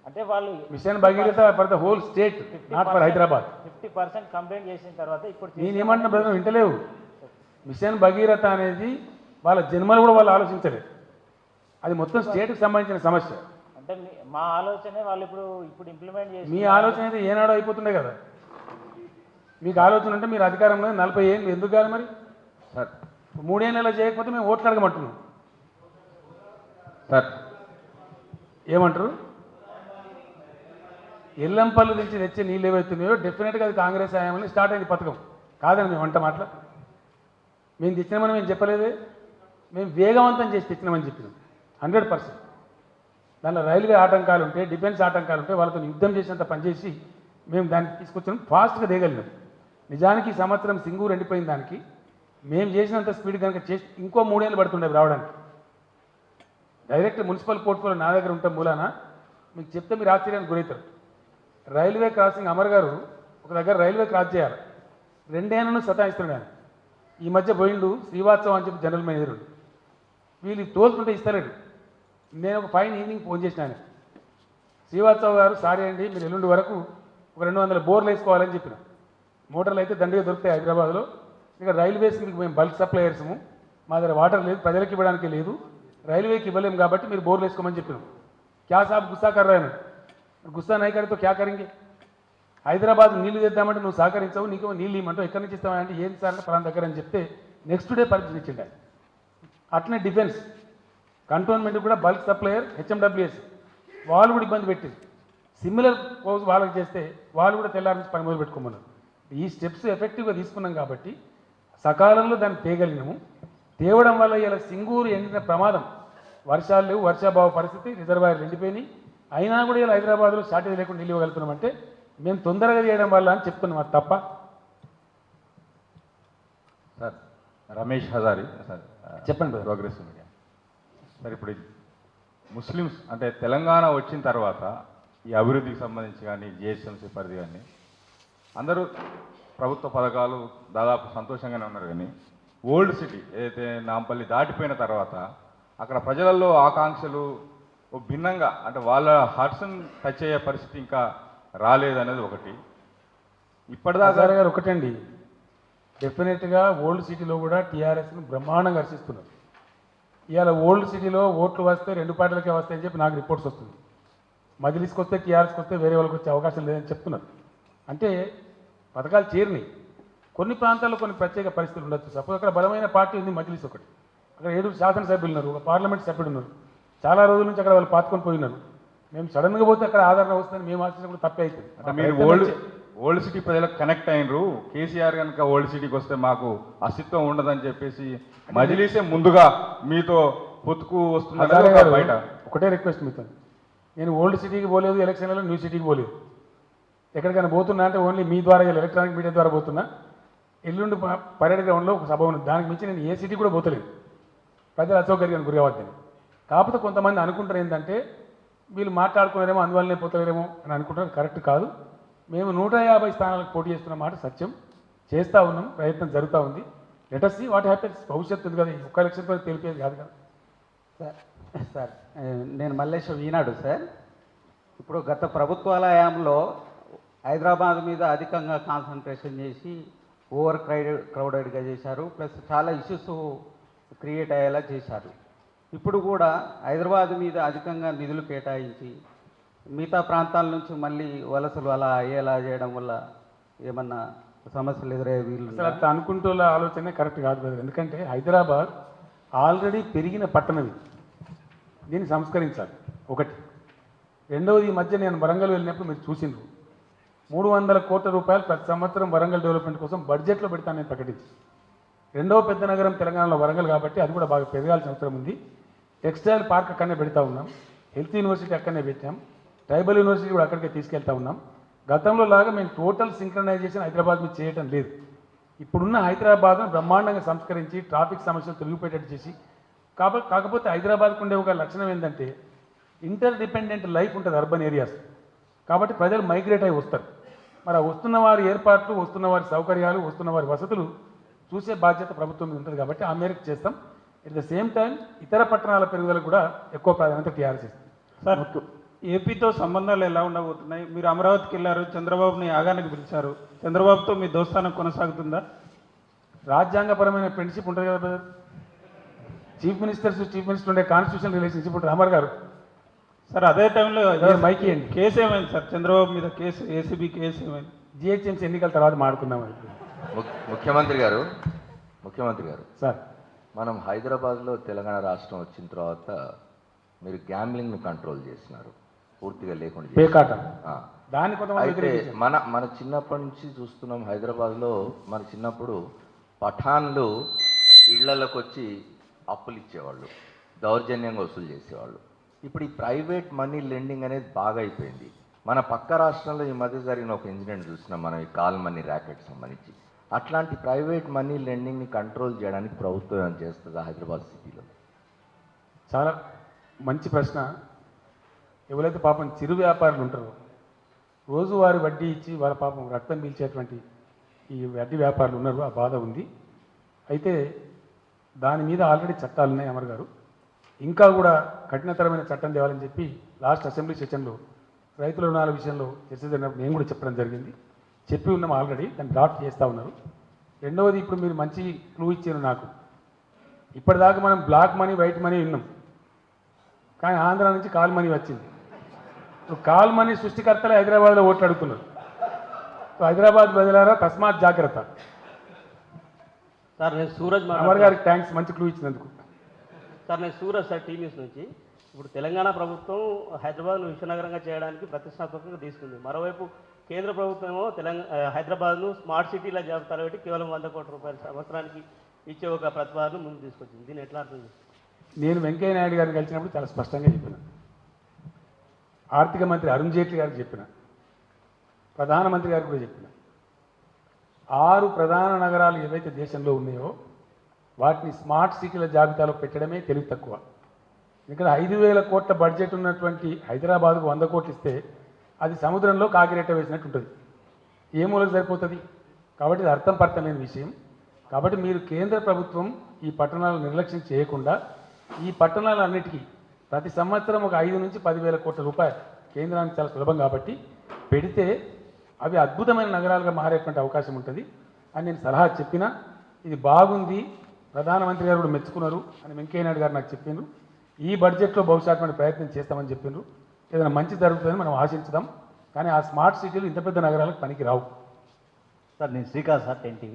అంటే వాళ్ళు mission Bhagiratha for the whole state, not for Hyderabad. 50% complaint చేసిన తర్వాత ఇప్పుడు నేనేమంటున్నా బ్రదర్, వింటలేవు. మిషన్ భగీరథ అనేది వాళ్ళ జన్మలు కూడా వాళ్ళు ఆలోచించలేదు. అది మొత్తం స్టేట్కి సంబంధించిన సమస్య. అంటే మా ఆలోచనే వాళ్ళు ఇప్పుడు ఇంప్లిమెంట్ చేసి మీ ఆలోచన అయితే ఏనాడో అయిపోతుండే కదా. మీకు ఆలోచన ఉంటే మీరు అధికారంలో 40 ఏళ్ళు ఎందుకు కాదు మరి? సార్ 3 ఏళ్ళలో చేయకపోతే మేము ఓట్లు అడగమంటున్నాం. సార్ ఏమంటారు? ఎల్లంపల్లి నుంచి తెచ్చే నీళ్ళు ఏవైతున్నాయో డెఫినెట్గా అది కాంగ్రెస్ హయాంలో స్టార్ట్ అయింది పథకం. కాదని మేము అంటాం అట్లా. మేము తెచ్చినామని మేము చెప్పలేదే, మేము వేగవంతం చేసి తెచ్చినామని చెప్పినాం 100%. దానిలో రైల్వే ఆటంకాలు ఉంటే, డిఫెన్స్ ఆటంకాలు ఉంటే వాళ్ళతో యుద్ధం చేసినంత పనిచేసి మేము దాన్ని తీసుకొచ్చాం, ఫాస్ట్గా దేగలినాం. నిజానికి ఈ సంవత్సరం సింగూరు ఎండిపోయిన దానికి మేము చేసినంత స్పీడ్ కనుక చేసి ఇంకో 3 ఏళ్ళు పడుతుండేవి రావడానికి. డైరెక్ట్ మున్సిపల్ పోర్ట్ఫోలియో నా దగ్గర ఉంటాం మూలాన మీకు చెప్తే మీరు ఆశ్చర్యానికి గురవుతారు. రైల్వే క్రాసింగ్ అమర్ గారు ఒక దగ్గర రైల్వే క్రాస్ చేయాలి, 2 ఏళ్ళను సతాయిస్తున్నాడు ఆయన. ఈ మధ్య పోయిండు శ్రీవాత్సవం అని చెప్పి జనరల్ మేనేజర్ వీళ్ళు తోలుతుంటే ఇస్తలేడు. నేను ఒక ఫైన్ ఈవినింగ్ ఫోన్ చేసిన ఆయన, శ్రీవాత్సవ్ గారు సారీ అండి మీరు ఎల్లుండి వరకు ఒక 200 బోర్లు వేసుకోవాలని చెప్పిన మోటార్లు అయితే దండిగా దొరుకుతాయి హైదరాబాద్లో. ఇక రైల్వేస్కి మీకు మేము బల్క్ సప్లయర్స్ము, మా దగ్గర వాటర్ లేదు, ప్రజలకు ఇవ్వడానికి లేదు, రైల్వేకి ఇవ్వలేము కాబట్టి మీరు బోర్లు వేసుకోమని చెప్పినాం. క్యా సాబ్ గుస్సా కర్రాను, గుస్సా నై కరితో క్యా కరింగే? హైదరాబాద్ నీళ్లు తెద్దామంటే నువ్వు సహకరించవు, నీకు నీళ్ళు ఇవ్వమంటావు, ఎక్కడి నుంచి ఇస్తామంటే ఏం సార్ అంటే ప్రాంత దగ్గర అని చెప్తే నెక్స్ట్ డే పర్మిషన్ ఇచ్చిండు ఆయన. అట్లనే డిఫెన్స్ కంటోన్మెంట్ కూడా బల్క్ సప్లయర్ హెచ్ఎండబ్ల్యూఎస్ వాళ్ళు కూడా ఇబ్బంది పెట్టింది. సిమిలర్ కోర్స్ వాళ్ళకి చేస్తే వాళ్ళు కూడా తెల్లారి నుంచి పని మొదలు పెట్టుకోమన్నారు. ఈ స్టెప్స్ ఎఫెక్టివ్గా తీసుకున్నాం కాబట్టి సకాలంలో దాన్ని తేగలిగినాము. తేవడం వల్ల ఇలా సింగూరు ఎండిన ప్రమాదం, వర్షాలు లేవు, వర్షాభావ పరిస్థితి, రిజర్వాయర్లు ఎండిపోయినాయి, అయినా కూడా ఇలా హైదరాబాద్లో షార్టేజ్ లేకుండా నీళ్ళు ఇవ్వగలుగుతున్నామంటే మేము తొందరగా చేయడం వల్ల అని చెప్తున్నాం, అది తప్ప. సార్ రమేష్ హజారి సార్ చెప్పండి brother. Progress media sir. ఇప్పుడు ముస్లిమ్స్ అంటే తెలంగాణ వచ్చిన తర్వాత ఈ అభివృద్ధికి సంబంధించి కానీ జిహెచ్ఎంసీ పరిధి కానీ అందరూ ప్రభుత్వ పథకాలు దాదాపు సంతోషంగానే ఉన్నారు. కానీ ఓల్డ్ సిటీ ఏదైతే నాంపల్లి దాటిపోయిన తర్వాత అక్కడ ప్రజలలో ఆకాంక్షలు భిన్నంగా అంటే వాళ్ళ హార్ట్స్ని టచ్ అయ్యే పరిస్థితి ఇంకా రాలేదనేది ఒకటి. ఇప్పటిదాకా గారు ఒకటండి, డెఫినెట్గా ఓల్డ్ సిటీలో కూడా టీఆర్ఎస్ను బ్రహ్మాండంగా హర్షిస్తున్నారు. ఇవాళ ఓల్డ్ సిటీలో ఓట్లు వస్తే 2 పార్టీలకే వస్తాయని చెప్పి నాకు రిపోర్ట్స్ వస్తుంది. మజ్లిస్కి వస్తే టీఆర్ఎస్కి వస్తే వేరే వాళ్ళకి వచ్చే అవకాశం లేదని చెప్తున్నారు. అంటే పథకాలు చేరినాయి. కొన్ని ప్రాంతాల్లో కొన్ని ప్రత్యేక పరిస్థితులు ఉండొచ్చు. సపోజ్ అక్కడ బలమైన పార్టీ ఉంది, మజ్లిస్ ఒకటి, అక్కడ 7 శాసనసభ్యులు ఉన్నారు, ఒక పార్లమెంట్ సభ్యుడు ఉన్నారు, చాలా రోజుల నుంచి అక్కడ వాళ్ళు పాతుకొని పోయినారు. మేము సడన్గా పోతే అక్కడ ఆదరణ వస్తుందని మేము ఆశించినప్పుడు తప్పే అవుతుంది. అంటే మీరు ఓల్డ్ సిటీ ప్రజలకు కనెక్ట్ అయినరు. కేసీఆర్ కనుక ఓల్డ్ సిటీకి వస్తే మాకు అస్తిత్వం ఉండదని చెప్పేసి మజిలీసే ముందుగా మీతో పొత్తుకు వస్తున్నారు బయట. ఒకటే రిక్వెస్ట్ మీతో, నేను ఓల్డ్ సిటీకి పోలేదు, ఎలక్షన్లలో న్యూ సిటీకి పోలేదు, ఎక్కడికైనా పోతున్నా అంటే ఓన్లీ మీ ద్వారా ఎలక్ట్రానిక్ మీడియా ద్వారా పోతున్నా. ఎల్లుండి పర్యటన గ్రౌండ్లో ఒక సభ ఉంది, దానికి మించి నేను ఏ సిటీ కూడా పోతలేదు, ప్రజలు అసౌకర్యానికి గురవద్దని. కాకపోతే కొంతమంది అనుకుంటారు ఏంటంటే వీళ్ళు మాట్లాడుకున్నారేమో అందువల్లనే పోతలేరేమో అని అనుకుంటారు. కరెక్ట్ కాదు. మేము 150 స్థానాలకు పోటీ చేస్తున్న మాట సత్యం, చేస్తూ ఉన్నాం, ప్రయత్నం జరుగుతూ ఉంది. Let us see what happens. భవిష్యత్తు ఉంది కదా, ఒక్క ఎలక్షన్తో తెలిపేది కాదు కదా. సార్ నేను మల్లేశ్వర్ ఈనాడు సార్. ఇప్పుడు గత ప్రభుత్వాల హయాంలో హైదరాబాద్ మీద అధికంగా కాన్సన్ట్రేషన్ చేసి ఓవర్ క్రౌడెడ్గా చేశారు, ప్లస్ చాలా ఇష్యూస్ క్రియేట్ అయ్యేలా చేశారు. ఇప్పుడు కూడా హైదరాబాద్ మీద అధికంగా నిధులు కేటాయించి మిగతా ప్రాంతాల నుంచి మళ్ళీ వలసలు అలా అయ్యేలా చేయడం వల్ల ఏమన్నా సమస్యలు ఎదురయ్యే వీళ్ళు? అసలు అట్లా అనుకుంటున్న ఆలోచనే కరెక్ట్ కాదు కదా. ఎందుకంటే హైదరాబాద్ ఆల్రెడీ పెరిగిన పట్టణం, దీన్ని సంస్కరించాలి ఒకటి. రెండవది, ఈ మధ్య నేను వరంగల్ వెళ్ళినప్పుడు మీరు చూసిండ్రు, 300 కోట్ల రూపాయలు ప్రతి సంవత్సరం వరంగల్ డెవలప్మెంట్ కోసం బడ్జెట్లో పెడతానని ప్రకటించి, రెండవ పెద్ద నగరం తెలంగాణలో వరంగల్ కాబట్టి అది కూడా బాగా పెరగాల్సిన అవసరం ఉంది. టెక్స్టైల్ పార్క్ అక్కడనే పెడతా ఉన్నాం, హెల్త్ యూనివర్సిటీ అక్కడనే పెట్టాం, ట్రైబల్ యూనివర్సిటీ కూడా అక్కడికే తీసుకెళ్తా ఉన్నాం. గతంలో లాగా మేము టోటల్ సింక్రనైజేషన్ హైదరాబాద్ మీద చేయటం లేదు. ఇప్పుడున్న హైదరాబాద్ను బ్రహ్మాండంగా సంస్కరించి ట్రాఫిక్ సమస్యలు తొలగిపోయేటట్టు చేసి, కాకపోతే హైదరాబాద్కు ఉండే ఒక లక్షణం ఏంటంటే ఇంటర్ డిపెండెంట్ లైఫ్ ఉంటుంది అర్బన్ ఏరియాస్, కాబట్టి ప్రజలు మైగ్రేట్ అయి వస్తారు. మరి వస్తున్న వారి ఏర్పాట్లు, వస్తున్న వారి సౌకర్యాలు, వస్తున్న వారి వసతులు చూసే బాధ్యత ప్రభుత్వం మీద ఉంటుంది కాబట్టి ఆ మేరకు చేస్తాం. ఎట్ ద సేమ్ టైం ఇతర పట్టణాల పెరుగుదలకు కూడా ఎక్కువ ప్రాధాన్యత టీఆర్ఎస్ ఇస్తుంది. సార్, ఏపీతో సంబంధాలు ఎలా ఉండబోతున్నాయి? మీరు అమరావతికి వెళ్ళారు, చంద్రబాబుని యాగానికి పిలిచారు, చంద్రబాబుతో మీ దోస్తానం కొనసాగుతుందా? రాజ్యాంగపరమైన ఫ్రెండ్షిప్ ఉంటుంది కదా బ్రదర్. చీఫ్ మినిస్టర్ ఉండే కాన్స్టిట్యూషన్ రిలేషన్షిప్ ఉంటుంది. అమర్ గారు సార్, అదే టైంలో మైకి అండి, కేసు ఏమైంది సార్? చంద్రబాబు మీద కేసు, ఏసీబీ కేసు ఏమైంది? జిహెచ్ఎంసీ ఎన్నికల తర్వాత మాడుకుందాం. ముఖ్యమంత్రి గారు సార్, మనం హైదరాబాద్లో తెలంగాణ రాష్ట్రం వచ్చిన తర్వాత మీరు గ్యాంబ్లింగ్ని కంట్రోల్ చేసినారు, పూర్తిగా లేకుండా పేకాట. ఆ. దాన్ని కొంతమంది అయితే మన చిన్నప్పటి నుంచి చూస్తున్నాం, హైదరాబాద్లో మన చిన్నప్పుడు పఠాన్లు ఇళ్లలోకి వచ్చి అప్పులు ఇచ్చేవాళ్ళు, దౌర్జన్యంగా వసూలు చేసేవాళ్ళు. ఇప్పుడు ఈ ప్రైవేట్ మనీ లెండింగ్ అనేది బాగా అయిపోయింది. మన పక్క రాష్ట్రంలో ఈ మధ్య జరిగిన ఒక ఇన్సిడెంట్ చూసినాం మనం, ఈ కాల్ మనీ ర్యాకెట్ సంబంధించి. అట్లాంటి ప్రైవేట్ మనీ లెండింగ్ని కంట్రోల్ చేయడానికి ప్రభుత్వం ఏమైనా చేస్తుందా హైదరాబాద్ సిటీలో? చాలా మంచి ప్రశ్న. ఎవరైతే పాపం చిరు వ్యాపారులు ఉంటారో, రోజువారి వడ్డీ ఇచ్చి వాళ్ళ పాపం రక్తం పీల్చేటువంటి ఈ వడ్డీ వ్యాపారులు ఉన్నారు, ఆ బాధ ఉంది. అయితే దాని మీద ఆల్రెడీ చట్టాలు ఉన్నాయి అమర్ గారు. ఇంకా కూడా కఠినతరమైన చట్టం తేవాలని చెప్పి లాస్ట్ అసెంబ్లీ సెషన్లో రైతుల రుణాల విషయంలో చర్చ జరిగినప్పుడు నేను కూడా చెప్పడం జరిగింది. చెప్పి ఉన్నాం ఆల్రెడీ, దాన్ని డ్రాఫ్ట్ చేస్తూ ఉన్నారు. రెండవది, ఇప్పుడు మీరు మంచి క్లూ ఇచ్చారు నాకు. ఇప్పటిదాకా మనం బ్లాక్ మనీ, వైట్ మనీ విన్నాం, కానీ ఆంధ్ర నుంచి కాల్ మనీ వచ్చింది. ఇప్పుడు కాల్ మనీ సృష్టికర్తలే హైదరాబాద్లో ఓట్లు అడుగుతున్నారు. సో హైదరాబాద్ ప్రజలారా తస్మాత్ జాగ్రత్త. సార్ నేను సూరజ్ అమర్ గారికి థ్యాంక్స్, మంచి క్లూ ఇచ్చినందుకు. సార్ నేను సూరజ్ సార్ టీ న్యూస్ నుంచి. ఇప్పుడు తెలంగాణ ప్రభుత్వం హైదరాబాద్ను విశ్వనగరంగా చేయడానికి ప్రతిష్టాత్మకంగా తీసుకుంది. మరోవైపు కేంద్ర ప్రభుత్వం ఏమో హైదరాబాద్ను స్మార్ట్ సిటీల జాబితాలో పెట్టి కేవలం 100 కోట్ల రూపాయల సంవత్సరానికి ఇచ్చే ఒక ప్రతిపాదన ముందు తీసుకొచ్చింది. దీన్ని ఎట్లా అర్థం చేస్తారు? నేను వెంకయ్య నాయుడు గారిని కలిసినప్పుడు చాలా స్పష్టంగా చెప్పిన, ఆర్థిక మంత్రి అరుణ్ జైట్లీ గారికి చెప్పిన, ప్రధానమంత్రి గారికి కూడా చెప్పిన, 6 ప్రధాన నగరాలు ఏవైతే దేశంలో ఉన్నాయో వాటిని స్మార్ట్ సిటీల జాబితాలో పెట్టడమే తెలివి తక్కువ. ఇక్కడ 5,000 కోట్ల బడ్జెట్ ఉన్నటువంటి హైదరాబాద్కు 100 కోట్లు ఇస్తే అది సముద్రంలో కాకిరెట్ట వేసినట్టు ఉంటుంది. ఏ మూలకు సరిపోతుంది? కాబట్టి ఇది అర్థం పర్థమైన విషయం. కాబట్టి మీరు కేంద్ర ప్రభుత్వం ఈ పట్టణాలను నిర్లక్ష్యం చేయకుండా ఈ పట్టణాలన్నిటికీ ప్రతి సంవత్సరం ఒక 5 నుంచి 10,000 కోట్ల రూపాయలు కేంద్రానికి చాలా సులభం కాబట్టి పెడితే అవి అద్భుతమైన నగరాలుగా మారేటువంటి అవకాశం ఉంటుంది అని నేను సలహా చెప్పినా, ఇది బాగుంది, ప్రధానమంత్రి గారు కూడా మెచ్చుకున్నారు అని వెంకయ్య నాయుడు గారు నాకు చెప్పిండ్రు. ఈ బడ్జెట్లో బహుశా అటువంటి ప్రయత్నం చేస్తామని చెప్పిండ్రు. ఏదైనా మంచి జరుగుతుందని మనం ఆశించుదాం. కానీ ఆ స్మార్ట్ సిటీలు ఇంత పెద్ద నగరాలకు పనికి రావు. సార్ నేను శ్రీకాంత్ సార్ 10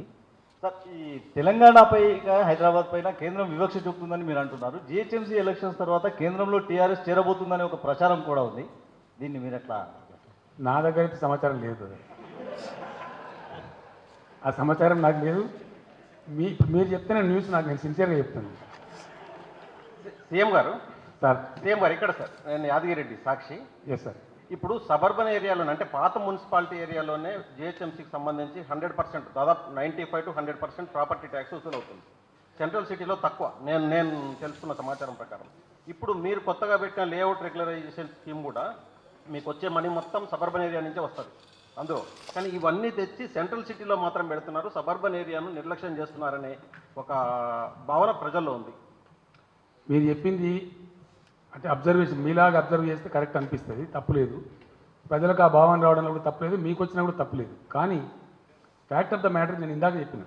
సార్, ఈ తెలంగాణపై హైదరాబాద్ పైన కేంద్రం వివక్ష చూపుతుందని మీరు అంటున్నారు. జిహెచ్ఎంసీ ఎలక్షన్స్ తర్వాత కేంద్రంలో టీఆర్ఎస్ చేరబోతుందని ఒక ప్రచారం కూడా ఉంది. దీన్ని మీరు ఎట్లా? నా దగ్గర అయితే సమాచారం లేదు, ఆ సమాచారం నాకు లేదు. మీరు చెప్తున్న న్యూస్ నాకు, నేను సిన్సియర్గా చెప్తాను. సీఎం గారు సార్ ఇక్కడ సార్, నేను యాదగిరెడ్డి సాక్షి. Yes sir. ఇప్పుడు సబర్బన్ ఏరియాలోనే, అంటే పాత మున్సిపాలిటీ ఏరియాలోనే జిహెచ్ఎంసీకి సంబంధించి 100%, దాదాపు 95 to 100% ప్రాపర్టీ ట్యాక్స్ వసూలు అవుతుంది. సెంట్రల్ సిటీలో తక్కువ, నేను తెలుసుకున్న సమాచారం ప్రకారం. ఇప్పుడు మీరు కొత్తగా పెట్టిన లేఅవుట్ రెగ్యులరైజేషన్ స్కీమ్ కూడా మీకు వచ్చే మనీ మొత్తం సబర్బన్ ఏరియా నుంచే వస్తుంది అందులో. కానీ ఇవన్నీ తెచ్చి సెంట్రల్ సిటీలో మాత్రం పెడుతున్నారు, సబర్బన్ ఏరియాను నిర్లక్ష్యం చేస్తున్నారనే ఒక భావన ప్రజల్లో ఉంది. మీరు చెప్పింది అంటే అబ్జర్వేషన్, మీలాగా అబ్జర్వ్ చేస్తే కరెక్ట్ అనిపిస్తుంది, తప్పులేదు. ప్రజలకు ఆ భావన రావడంలో కూడా తప్పులేదు, మీకు వచ్చినా కూడా తప్పులేదు. కానీ ఫ్యాక్ట్ ఆఫ్ ద మ్యాటర్ నేను ఇందాక చెప్పిన,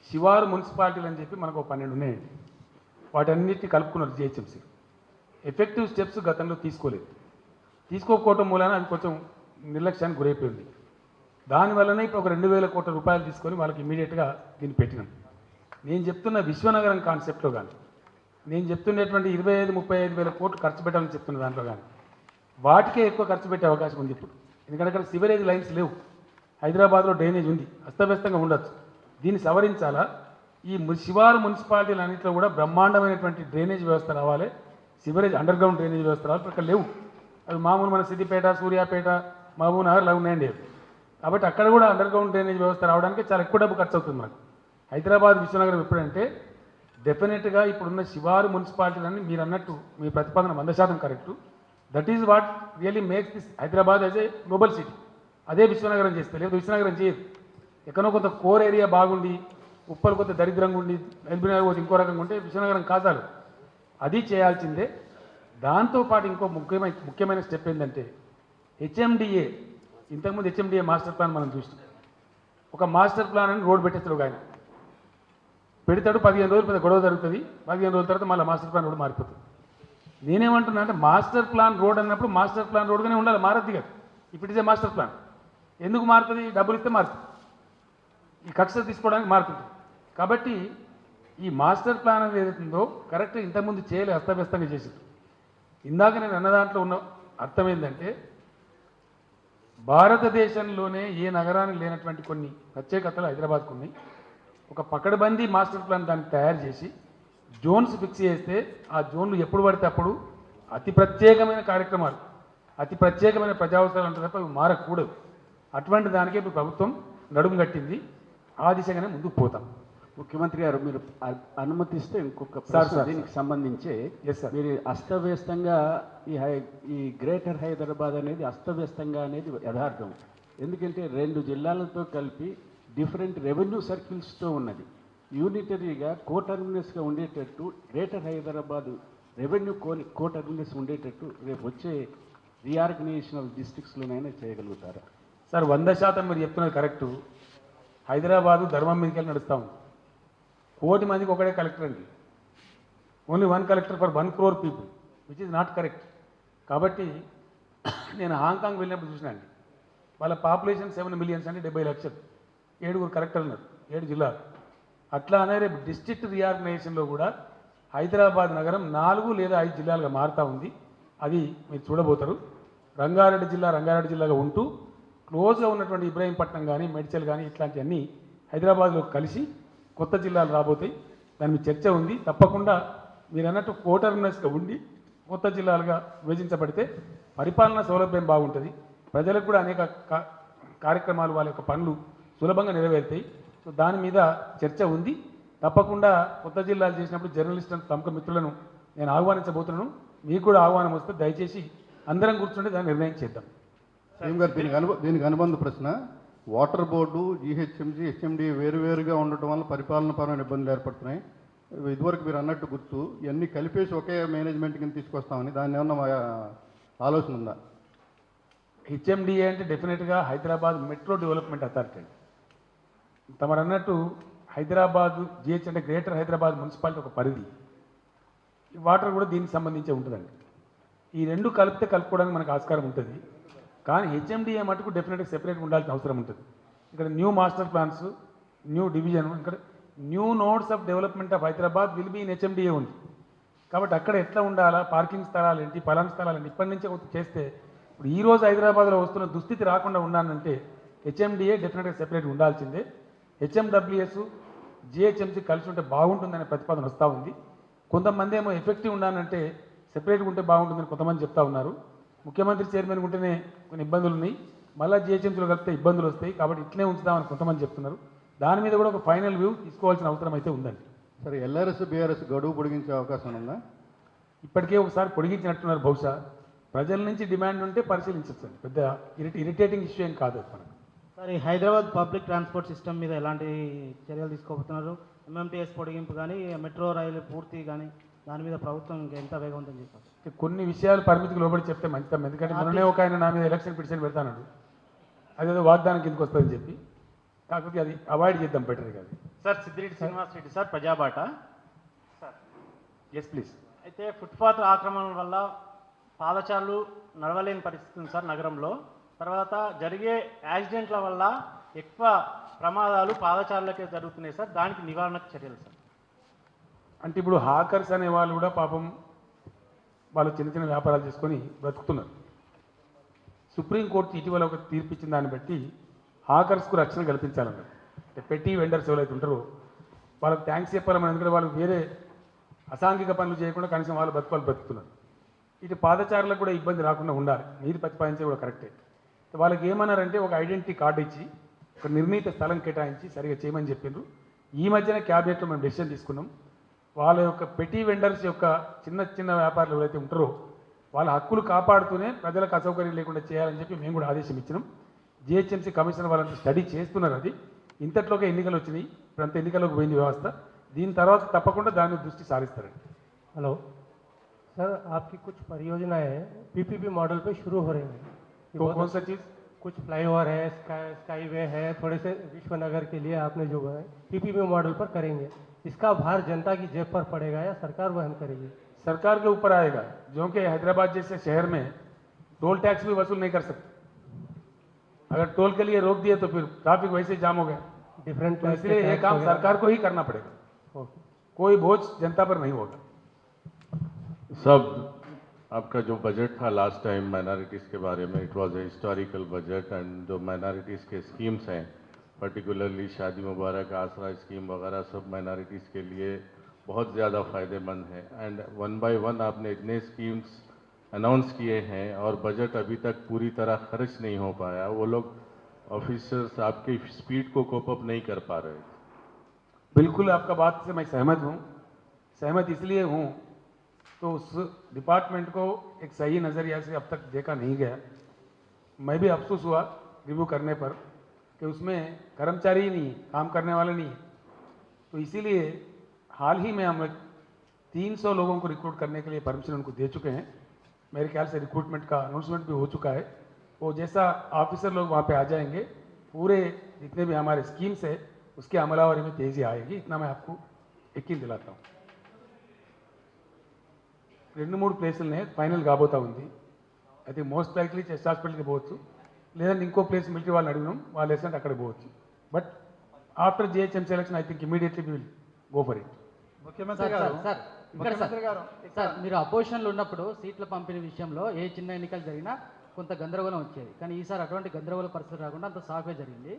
శివారు మున్సిపాలిటీలు అని చెప్పి మనకు 12 ఉన్నాయండి. వాటన్నిటిని కలుపుకున్నారు జిహెచ్ఎంసీ. ఎఫెక్టివ్ స్టెప్స్ గతంలో తీసుకోకపోవటం మూలాన అది కొంచెం నిర్లక్ష్యానికి గురైపోయింది. దానివల్లనే ఇప్పుడు ఒక 2,000 కోట్ల రూపాయలు తీసుకొని వాళ్ళకి ఇమీడియట్గా దీన్ని పెట్టినాం. నేను చెప్తున్న విశ్వనగరం కాన్సెప్ట్లో కానీ, నేను చెప్తున్నటువంటి 25-35 వేల కోట్లు ఖర్చు పెట్టాలని చెప్తున్న దాంట్లో కానీ వాటికే ఎక్కువ ఖర్చు పెట్టే అవకాశం ఉంది ఇప్పుడు. ఎందుకంటే అక్కడ సివరేజ్ లైన్స్ లేవు, హైదరాబాద్లో డ్రైనేజ్ ఉంది, అస్తవ్యస్తంగా ఉండొచ్చు. దీన్ని సవరించాలా? ఈ శివారు మున్సిపాలిటీలు అన్నింటిలో కూడా బ్రహ్మాండమైనటువంటి డ్రైనేజ్ వ్యవస్థ రావాలి, సివరేజ్ అండర్ గ్రౌండ్ డ్రైనేజ్ వ్యవస్థ రావాలి. అక్కడ లేవు, అవి మామూలు మన సిద్దిపేట, సూర్యాపేట, మహబూబ్ నగర్లో ఉన్నాయండి. కాబట్టి అక్కడ కూడా అండర్ గ్రౌండ్ డ్రైనేజ్ వ్యవస్థ రావడానికి చాలా ఎక్కువ డబ్బు ఖర్చు అవుతుంది మనకు. హైదరాబాద్ విశ్వనగరం ఎప్పుడంటే డెఫినెట్గా ఇప్పుడున్న శివారు మున్సిపాలిటీలన్నీ మీరు అన్నట్టు మీ ప్రతిపాదన 100% correct. That is what really makes this Hyderabad as a global city. అదే విశ్వనగరం చేస్తే, లేదా విశ్వనగరం చేయదు. ఎక్కడో కొంత కోర్ ఏరియా బాగుండి, ఉప్పలు కొంత దరిద్రంగా ఉండి, ఎల్బీ నగర్ ఇంకో రకంగా ఉంటే విశ్వనగరం కాదాలు. అది చేయాల్సిందే. దాంతోపాటు ఇంకో ముఖ్యమైన స్టెప్ ఏంటంటే హెచ్ఎండిఏ. ఇంతకుముందు హెచ్ఎండిఏ మాస్టర్ ప్లాన్ మనం చూస్తాం. ఒక మాస్టర్ ప్లాన్ అని రోడ్ పెట్టేస్తాడు ఆయన, పెడతాడు, 15 రోజులు పెద్ద గొడవ జరుగుతుంది, 15 రోజుల తర్వాత మళ్ళీ మాస్టర్ ప్లాన్ రోడ్ మారిపోతుంది. నేనేమంటున్నా అంటే మాస్టర్ ప్లాన్ రోడ్ అన్నప్పుడు మాస్టర్ ప్లాన్ రోడ్గానే ఉండాలి, మారద్ది కదా. ఇప్పుడు ఇదే మాస్టర్ ప్లాన్ ఎందుకు మారుతుంది? డబ్బులు ఇస్తే మారుతుంది, ఈ కక్ష తీసుకోవడానికి మారుతుంది. కాబట్టి ఈ మాస్టర్ ప్లాన్ అనేది ఏదైతుందో కరెక్ట్ ఇంతకుముందు చేయలే, అస్తవ్యస్తంగా చేసింది. ఇందాక నేను అన్న దాంట్లో ఉన్న అర్థం ఏంటంటే భారతదేశంలోనే ఏ నగరానికి లేనటువంటి కొన్ని ప్రత్యేకతలు హైదరాబాద్కు ఉన్నాయి. ఒక పకడ్బందీ మాస్టర్ ప్లాన్ దాన్ని తయారు చేసి జోన్స్ ఫిక్స్ చేస్తే ఆ జోన్లు ఎప్పుడు పడితే అప్పుడు అతి ప్రత్యేకమైన కార్యక్రమాలు, అతి ప్రత్యేకమైన ప్రజావసరాలు అంటే తప్ప అవి మారకూడదు. అటువంటి దానికే ఇప్పుడు ప్రభుత్వం నడుము కట్టింది. ఆ దిశగానే ముందుకు పోతాం. ముఖ్యమంత్రి గారు మీరు అనుమతిస్తే ఇంకొక దీనికి సంబంధించి మీరు అస్తవ్యస్తంగా ఈ గ్రేటర్ హైదరాబాద్ అనేది అస్తవ్యస్తంగా అనేది యథార్థం. ఎందుకంటే 2 జిల్లాలతో కలిపి డిఫరెంట్ రెవెన్యూ సర్కిల్స్తో ఉన్నది. యూనిటరీగా కోటర్మినస్గా ఉండేటట్టు గ్రేటర్ హైదరాబాద్ రెవెన్యూ కోటర్మినస్ ఉండేటట్టు రేపు వచ్చే రీఆర్గనైజేషన్ ఆఫ్ డిస్ట్రిక్ట్స్లోనైనా చేయగలుగుతారా? సార్ 100% మీరు చెప్తున్నది కరెక్టు. హైదరాబాదు ధర్మం మీదకి వెళ్ళి నడుస్తూ ఉంది. 1 కోటి మందికి ఒకడే కలెక్టర్ అండి. Only 1 collector for 1 crore people, which is not correct. కాబట్టి నేను హాంకాంగ్ వెళ్ళినప్పుడు చూసినాండి, వాళ్ళ పాపులేషన్ 7 మిలియన్స్ అంటే 70 లక్షలు, 7 కలెక్టర్ ఉన్నారు, 7 జిల్లాలు. అట్లానే రేపు డిస్ట్రిక్ట్ రీఆర్గనైజేషన్లో కూడా హైదరాబాద్ నగరం 4 లేదా 5 జిల్లాలుగా మారుతూ ఉంది. అది మీరు చూడబోతారు. రంగారెడ్డి జిల్లాగా ఉంటూ క్లోజ్గా ఉన్నటువంటి ఇబ్రాహీంపట్నం కానీ, మెడ్చల్ కానీ ఇట్లాంటివన్నీ హైదరాబాద్లో కలిసి కొత్త జిల్లాలు రాబోతాయి. దాని మీద చర్చ ఉంది. తప్పకుండా మీరు అన్నట్టు కోటర్నెస్గా ఉండి కొత్త జిల్లాలుగా విభజించబడితే పరిపాలన సౌలభ్యం బాగుంటుంది. ప్రజలకు కూడా అనేక కార్యక్రమాలు, వాళ్ళ యొక్క పనులు సులభంగా నెరవేరుతాయి. సో దాని మీద చర్చ ఉంది. తప్పకుండా కొత్త జిల్లాలు చేసినప్పుడు జర్నలిస్టులను, ప్రముఖ మిత్రులను నేను ఆహ్వానించబోతున్నాను. మీకు కూడా ఆహ్వానం వస్తే దయచేసి అందరం కూర్చుంటే దాన్ని నిర్ణయం చేద్దాం. సీఎం గారు, దీనికి అనుబంధ ప్రశ్న. వాటర్ బోర్డు, జీహెచ్ఎంసీ, హెచ్ఎండి వేరువేరుగా ఉండటం వల్ల పరిపాలనపరమైన ఇబ్బందులు ఏర్పడుతున్నాయి. ఇదివరకు మీరు అన్నట్టు గుర్తు, ఇవన్నీ కలిపేసి ఒకే మేనేజ్మెంట్ కింద తీసుకొస్తామని, దాన్ని ఏమన్నా ఆలోచన ఉందా? హెచ్ఎండిఏ అంటే డెఫినెట్గా హైదరాబాద్ మెట్రో డెవలప్మెంట్ అథారిటీ అండి. తమరు అన్నట్టు హైదరాబాద్ జిహెచ్ అంటే గ్రేటర్ హైదరాబాద్ మున్సిపాలిటీ ఒక పరిధి. ఈ వాటర్ కూడా దీనికి సంబంధించి ఉంటుందండి. ఈ రెండు కలిపితే కలుపుకోవడానికి మనకు ఆస్కారం ఉంటుంది. కానీ హెచ్ఎండిఏ మటుకు డెఫినెట్గా సెపరేట్గా ఉండాల్సిన అవసరం ఉంటుంది. ఇక్కడ new master plans, new division, ఇక్కడ new nodes of development of Hyderabad will be in HMDA ఉంది. కాబట్టి అక్కడ ఎట్లా ఉండాలా, పార్కింగ్ స్థలాలు ఏంటి, పలానా స్థలాలు ఏంటి, ఇప్పటి నుంచే చేస్తే ఇప్పుడు ఈరోజు హైదరాబాద్లో వస్తున్న దుస్థితి రాకుండా ఉండాలంటే హెచ్ఎండిఏ డెఫినెట్గా సెపరేట్ ఉండాల్సిందే. హెచ్ఎండబ్ల్యూఎస్, జిహెచ్ఎంసీ కలిసి ఉంటే బాగుంటుందనే ప్రతిపాదన వస్తూ ఉంది. కొంతమంది ఏమో ఎఫెక్టివ్ ఉండాలంటే సెపరేట్గా ఉంటే బాగుంటుందని కొంతమంది చెప్తా ఉన్నారు. ముఖ్యమంత్రి చైర్మన్ ఉంటేనే కొన్ని ఇబ్బందులు ఉన్నాయి, మళ్ళీ జిహెచ్ఎంసీలో కలిపితే ఇబ్బందులు వస్తాయి. కాబట్టి ఇట్లనే ఉంచుదామని కొంతమంది చెప్తున్నారు. దాని మీద కూడా ఒక ఫైనల్ వ్యూ తీసుకోవాల్సిన అవసరం అయితే ఉందండి. సరే, ఎల్ఆర్ఎస్, బీఆర్ఎస్ గడువు పొడిగించే అవకాశం ఉందా? ఇప్పటికే ఒకసారి పొడిగించినట్టున్నారు. బహుశా ప్రజల నుంచి డిమాండ్ ఉంటే పరిశీలించవచ్చు. పెద్ద ఇరిటేటింగ్ ఇష్యూ ఏం కాదు మనకు. సార్, ఈ హైదరాబాద్ పబ్లిక్ ట్రాన్స్పోర్ట్ సిస్టమ్ మీద ఎలాంటి చర్యలు తీసుకోబోతున్నారు? ఎంఎంటీఎస్ పొడిగింపు కానీ, మెట్రో రైలు పూర్తి కానీ, దాని మీద ప్రభుత్వం ఎంత వేగవంతం చేస్తారు? కొన్ని విషయాలు పరిమితికి లోబడి చెప్తే మంచిది. ఎందుకంటే మొన్ననే ఒక ఆయన నా మీద ఎలక్షన్ పిటిషన్ పెడతాడు, అదేదో వాగ్దానం కిందకు వస్తుందని చెప్పి. కాకపోతే అది అవాయిడ్ చేద్దాం బెటర్ కాదు. Sir, Siddireddy Srinivas Reddy sir, Prajabata. Sir, yes please. అయితే ఫుట్పాత్ ఆక్రమణ వల్ల పాదచారులు నడవలేని పరిస్థితి ఉంది సార్ నగరంలో. తర్వాత జరిగే యాక్సిడెంట్ల వల్ల ఎక్కువ ప్రమాదాలు పాదచారులకే జరుగుతున్నాయి సార్. దానికి నివారణకు చర్యలు సార్. అంటే ఇప్పుడు హాకర్స్ అనే వాళ్ళు కూడా పాపం వాళ్ళు చిన్న చిన్న వ్యాపారాలు చేసుకొని బ్రతుకుతున్నారు. సుప్రీంకోర్టు ఇటీవల ఒక తీర్పు ఇచ్చిన దాన్ని బట్టి హాకర్స్కు రక్షణ కల్పించాలన్నారు. అంటే పెట్టి వెండర్స్ ఎవరైతే ఉంటారో వాళ్ళకి థ్యాంక్స్ చెప్పాలని, ఎందుకంటే వాళ్ళు వేరే అసాంఘిక పనులు చేయకుండా కనీసం వాళ్ళు బ్రతుకుతున్నారు. ఇటు పాదచారులకు కూడా ఇబ్బంది రాకుండా ఉండాలి, మీరు ప్రతిపాదించే కూడా కరెక్టే. వాళ్ళకి ఏమన్నారంటే ఒక ఐడెంటిటీ కార్డు ఇచ్చి ఒక నిర్ణీత స్థలం కేటాయించి సరిగా చేయమని చెప్పిండ్రు. ఈ మధ్యన క్యాబినెట్లో మేము డెసిషన్ తీసుకున్నాం. వాళ్ళ యొక్క పెటీ వెండర్స్ యొక్క చిన్న చిన్న వ్యాపారులు ఎవరైతే ఉంటారో వాళ్ళ హక్కులు కాపాడుతూనే ప్రజలకు అసౌకర్యం లేకుండా చేయాలని చెప్పి మేము కూడా ఆదేశం ఇచ్చినాం. జిహెచ్ఎంసీ కమిషనర్ వాళ్ళంతా స్టడీ చేస్తున్నారు. అది ఇంతట్లోకి ఎన్నికలు వచ్చినాయి, ఇప్పుడంత ఎన్నికల్లోకి పోయింది వ్యవస్థ. దీని తర్వాత తప్పకుండా దాని మీద దృష్టి సారిస్తారండి. हेलो सर, आपकी कुछ परियोजनाएं पीपीपी मॉडल पे शुरू हो रही हैं। तो कौन सा चीज़? कुछ फ्लाईओवर है, स्काईवे है, थोड़े से विश्वनगर के लिए आपने जो है पीपीपी मॉडल पर करेंगे। इसका भार जनता की जेब पर पड़ेगा या सरकार वहन करेगी? सरकार के ऊपर आएगा, जो कि हैदराबाद जैसे शहर में टोल टैक्स भी वसूल नहीं कर सकते। अगर टोल के लिए रोक दिए तो फिर ट्रैफिक वैसे ही जाम हो गया। डिफरेंट तो इसलिए ये काम सरकार को ही करना पड़ेगा, कोई बोझ जनता पर नहीं होगा। सब आपका जो बजट था लास्ट टाइम माइनॉरिटीज़ के बारे में, it was a historical budget, and जो माइनॉरिटीज़ के स्कीम्स हैं, पर्टिकुलरली शादी मुबारक, आसरा स्कीम वगैरह, सब माइनॉरिटीज़ के लिए बहुत ज़्यादा फ़ायदेमंद है। एंड 1 बाय 1 आपने इतने स्कीम्स अनाउंस किए हैं और बजट अभी तक पूरी तरह खर्च नहीं हो पाया। वो लोग ऑफिसर्स आपकी स्पीड को कोप अप नहीं कर पा रहे। बिल्कुल आपका बात से मैं सहमत हूँ। सहमत इसलिए हूँ तो उस डिपार्टमेंट को एक सही नज़रिया से अब तक देखा नहीं गया। मैं भी अफसोस हुआ रिव्यू करने पर कि उसमें कर्मचारी ही नहीं, काम करने वाले नहीं। तो इसीलिए हाल ही में हम 300 लोगों को रिक्रूट करने के लिए परमिशन उनको दे चुके हैं। मेरे ख्याल से रिक्रूटमेंट का अनाउंसमेंट भी हो चुका है। वो जैसा ऑफिसर लोग वहाँ पे आ जाएंगे, पूरे जितने भी हमारे स्कीम्स है उसके अमलावरी में तेज़ी आएगी, इतना मैं आपको यकीन दिलाता हूँ। 2-3 ప్లేసులనే ఫైనల్ కాబోతా ఉంది. అయితే మోస్ట్ లైక్లీ చెస్ట్ హాస్పిటల్కి పోవచ్చు, లేదంటే ఇంకో ప్లేస్ మిలిటరీ వాళ్ళని అడిగినాం, వాళ్ళు వేసినట్టు అక్కడికి పోవచ్చు. But after GHMC election I think immediately will go for it. ముఖ్యమంత్రి గారు సార్ మీరు అపోజిషన్లో ఉన్నప్పుడు సీట్ల పంపిణీ విషయంలో ఏ చిన్న ఎన్నికలు జరిగినా కొంత గందరగోళం వచ్చేది, కానీ ఈసారి అటువంటి గందరగోళ పరిస్థితి రాకుండా అంత సాఫే జరిగింది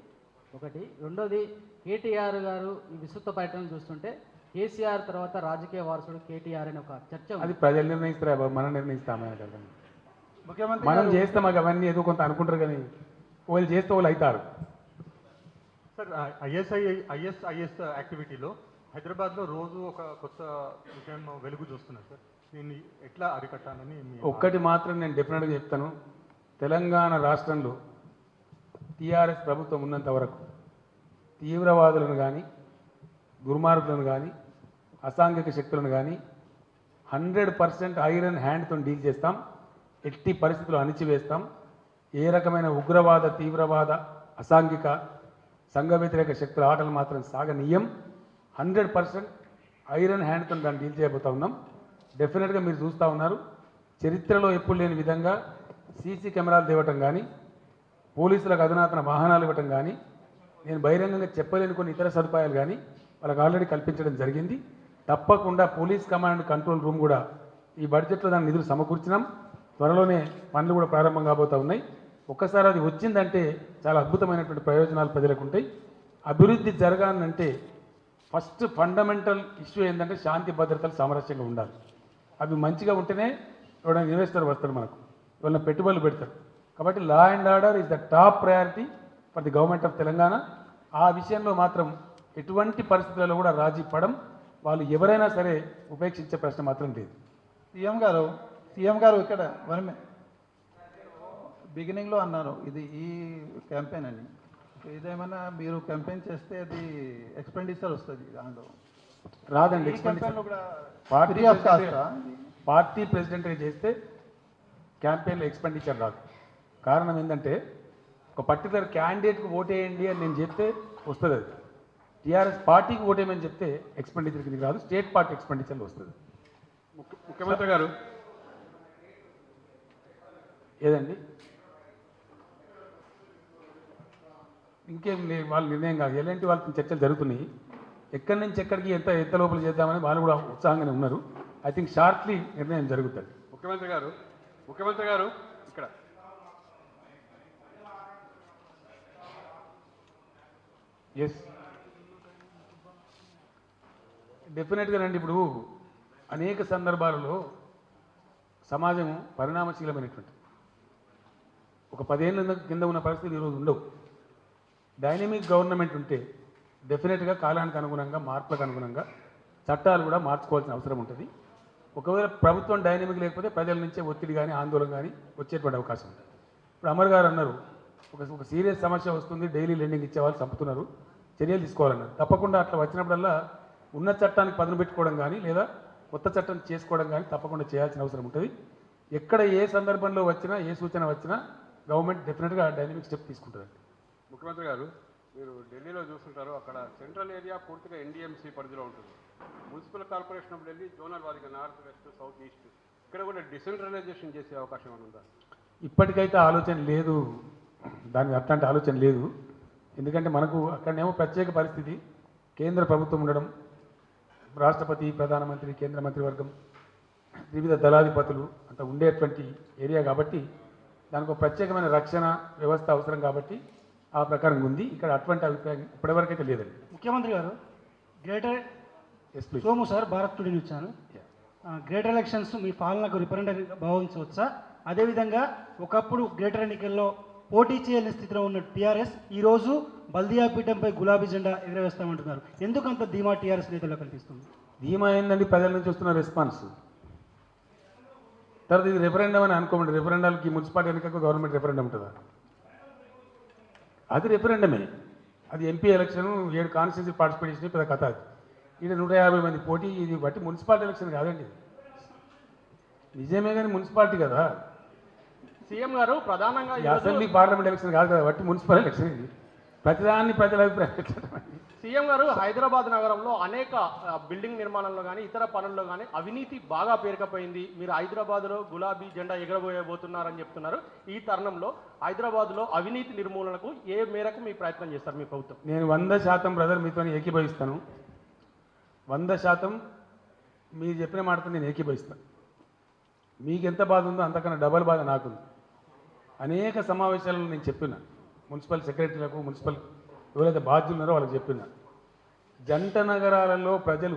ఒకటి. రెండోది, కేటీఆర్ గారు ఈ విస్తృత పర్యటనలు చూస్తుంటే కేసీఆర్ తర్వాత రాజకీయ వారసుడు కేటీఆర్ అనే ఒక చర్చ అది ప్రజలు నిర్ణయిస్తారా బాబు, మనం నిర్ణయిస్తామే కదా. ముఖ్యమంత్రి మనం చేస్తే మాకు అవన్నీ ఏదో కొంత అనుకుంటారు, కానీ వాళ్ళు చేస్తే వాళ్ళు అవుతారు. సార్ ఐఎస్ఐఎస్ యాక్టివిటీలో హైదరాబాద్లో రోజు ఒక కొత్త విషయం వెలుగు చూస్తున్నారు సార్, దీన్ని ఎట్లా అరికట్టాలని ఒక్కటి మాత్రం నేను డెఫినెట్గా చెప్తాను, తెలంగాణ రాష్ట్రంలో టీఆర్ఎస్ ప్రభుత్వం ఉన్నంత వరకు తీవ్రవాదులను కానీ దుర్మార్గులను కానీ అసాంఘిక శక్తులను కానీ 100% ఐరన్ హ్యాండ్తో డీల్ చేస్తాం, ఎట్టి పరిస్థితుల్లో అణిచివేస్తాం. ఏ రకమైన ఉగ్రవాద తీవ్రవాద అసాంఘిక సంఘ వ్యతిరేక శక్తుల ఆటలు మాత్రం సాగనీయం. 100% ఐరన్ హ్యాండ్తో దాన్ని డీల్ చేయబోతా ఉన్నాం. డెఫినెట్గా మీరు చూస్తూ ఉన్నారు, చరిత్రలో ఎప్పుడు లేని విధంగా సీసీ కెమెరాలు తేవటం కానీ, పోలీసులకు అధునాతన వాహనాలు ఇవ్వటం కానీ, నేను బహిరంగంగా చెప్పలేని కొన్ని ఇతర సదుపాయాలు కానీ వాళ్ళకి ఆల్రెడీ కల్పించడం జరిగింది. తప్పకుండా పోలీస్ కమాండ్ కంట్రోల్ రూమ్ కూడా ఈ బడ్జెట్లో దాని నిధులు సమకూర్చినాం. త్వరలోనే పనులు కూడా ప్రారంభం కాబోతూ ఉన్నాయి. ఒక్కసారి అది వచ్చిందంటే చాలా అద్భుతమైనటువంటి ప్రయోజనాలు ప్రజలకు ఉంటాయి. అభివృద్ధి జరగాలంటే ఫస్ట్ ఫండమెంటల్ ఇష్యూ ఏంటంటే శాంతి భద్రతలు సామరస్యంగా ఉండాలి. అవి మంచిగా ఉంటేనే ఎవరైనా ఇన్వెస్టర్ వస్తారు, మనకు ఎవరైనా పెట్టుబడులు పెడతారు. కాబట్టి law and order is the top priority for the government of Telangana. ఆ విషయంలో మాత్రం ఎటువంటి పరిస్థితులలో కూడా రాజీ పడం, వాళ్ళు ఎవరైనా సరే ఉపేక్షించే ప్రశ్న మాత్రం లేదు. సీఎం గారు ఇక్కడ బిగినింగ్లో అన్నారు ఇది ఈ క్యాంపెయిన్ అని, ఇదేమన్నా మీరు క్యాంపెయిన్ చేస్తే అది ఎక్స్పెండిచర్ వస్తుంది దాంట్లో రాదండి. పార్టీ ప్రెసిడెంట్గా చేస్తే క్యాంపెయిన్లో ఎక్స్పెండిచర్ రాదు. కారణం ఏంటంటే ఒక పర్టికులర్ క్యాండిడేట్కి ఓటేయండి అని నేను చెప్తే వస్తుంది. అది టీఆర్ఎస్ పార్టీకి ఓటేయమని చెప్తే ఎక్స్పెండిచర్ కింద రాదు, స్టేట్ పార్టీ ఎక్స్పెండిచర్లో వస్తుంది. ముఖ్యమంత్రి గారు ఏదండి ఇంకేం లేదు, వాళ్ళ నిర్ణయం కాదు. ఎలాంటి వాళ్ళకి చర్చలు జరుగుతున్నాయి, ఎక్కడి నుంచి ఎక్కడికి ఎంత ఎంత లోపల చేద్దామని వాళ్ళు కూడా ఉత్సాహంగానే ఉన్నారు. ఐ థింక్ షార్ట్లీ నిర్ణయం జరుగుతుంది. ముఖ్యమంత్రి గారు ఇక్కడ ఎస్ డెఫినెట్గా రండి. ఇప్పుడు అనేక సందర్భాలలో సమాజం పరిణామశీలమైనటువంటి ఒక 10 ఏళ్ళ కింద ఉన్న పరిస్థితులు ఈరోజు ఉండవు. డైనమిక్ గవర్నమెంట్ ఉంటే డెఫినెట్గా కాలానికి అనుగుణంగా మార్పులకు అనుగుణంగా చట్టాలు కూడా మార్చుకోవాల్సిన అవసరం ఉంటుంది. ఒకవేళ ప్రభుత్వం డైనమిక్ లేకపోతే ప్రజల నుంచే ఒత్తిడి కానీ ఆందోళన కానీ వచ్చేటువంటి అవకాశం ఉంటుంది. ఇప్పుడు అమర్ గారు అన్నారు, ఒక సీరియస్ సమస్య వస్తుంది, డైలీ లెండింగ్ ఇచ్చే వాళ్ళు చంపుతున్నారు, చర్యలు తీసుకోవాలన్నారు. తప్పకుండా అట్లా వచ్చినప్పుడల్లా ఉన్న చట్టానికి పదును పెట్టుకోవడం కానీ లేదా కొత్త చట్టం చేసుకోవడం కానీ తప్పకుండా చేయాల్సిన అవసరం ఉంటుంది. ఎక్కడ ఏ సందర్భంలో వచ్చినా ఏ సూచన వచ్చినా గవర్నమెంట్ డెఫినెట్గా డైనమిక్ స్టెప్ తీసుకుంటుందండి. ముఖ్యమంత్రి గారు మీరు ఢిల్లీలో చూస్తుంటారు, అక్కడ సెంట్రల్ ఏరియా పూర్తిగా ఎన్డీఎంసీ పరిధిలో ఉంటుంది. Municipal corporation of Delhi zonal వారిగా నార్త్ వెస్ట్ సౌత్ ఈస్ట్, ఇక్కడ కూడా డిసెంట్రలైజేషన్ చేసే అవకాశం ఏమైనా ఉందా? ఇప్పటికైతే ఆలోచన లేదు, దాని అట్లాంటి ఆలోచన లేదు. ఎందుకంటే మనకు అక్కడనేమో ప్రత్యేక పరిస్థితి, కేంద్ర ప్రభుత్వం ఉండడం, రాష్ట్రపతి, ప్రధానమంత్రి, కేంద్ర మంత్రివర్గం, వివిధ దళాధిపతులు అంత ఉండేటువంటి ఏరియా కాబట్టి దానికి ఒక ప్రత్యేకమైన రక్షణ వ్యవస్థ అవసరం కాబట్టి ఆ ప్రకారం ఉంది. ఇక్కడ అటువంటి అభిప్రాయం ఇప్పటివరకైతే లేదండి. ముఖ్యమంత్రి గారు greater Somu sir, Bharat today news channel. Greater elections మీ పాలనకు రిప్రజెంటేటివ్గా భావించవచ్చా? అదేవిధంగా ఒకప్పుడు గ్రేటర్ ఎన్నికల్లో పోటీ చేయలేని స్థితిలో ఉన్న టీఆర్ఎస్ ఈరోజు బల్దియా పీఠంపై గులాబీ జెండా ఎగరవేస్తామంటున్నారు. ఎందుకంత ధీమా టీఆర్ఎస్ నేతల్లో కనిపిస్తుంది? ధీమా ఏందండి, ప్రజల నుంచి వస్తున్న రెస్పాన్స్. తర్వాత ఇది రెఫరెండం అని అనుకోమండి, రెఫరెండాలకి మున్సిపాలిటీ ఎన్నికలకు గవర్నమెంట్ రెఫరెండం ఉంటుందా? అది రెఫరెండమే, అది ఎంపీ ఎలక్షన్ 7 కాన్స్టిట్యూన్సీ పార్టిసిపేట్ చేసిన పెద్ద కథ. అది ఇది 150 మంది పోటీ, ఇది బట్టి మున్సిపాలిటీ ఎలక్షన్ కాదండి. నిజమే కానీ మున్సిపాలిటీ కదా, సీఎం గారు ప్రధానంగా ఈ అసెంబ్లీ పార్లమెంట్ ఎలక్షన్ కాదు కదా, బట్టి మున్సిపల్ ఎలక్షన్ ఇది. ప్రతిదాన్ని ప్రజల అభిప్రాయం. సీఎం గారు హైదరాబాద్ నగరంలో అనేక బిల్డింగ్ నిర్మాణంలో కానీ ఇతర పనుల్లో కానీ అవినీతి బాగా పేరుకపోయింది. మీరు హైదరాబాద్లో గులాబీ జెండా ఎగరబోయబోతున్నారని చెప్తున్నారు. ఈ తరుణంలో హైదరాబాద్లో అవినీతి నిర్మూలనకు ఏ మేరకు మీ ప్రయత్నం చేస్తారు మీ ప్రభుత్వం? నేను 100% బ్రదర్ మీతో ఏకీభవిస్తాను. 100% మీరు చెప్పిన మాటతో నేను ఏకీభవిస్తాను. మీకు ఎంత బాధ ఉందో అంతకన్నా డబల్ బాధ నాకుంది. అనేక సమావేశాలలో నేను చెప్పిన మున్సిపల్ సెక్రటరీలకు, మున్సిపల్ ఎవరైతే బాధ్యులు ఉన్నారో వాళ్ళకి చెప్పిన, జంట నగరాలలో ప్రజలు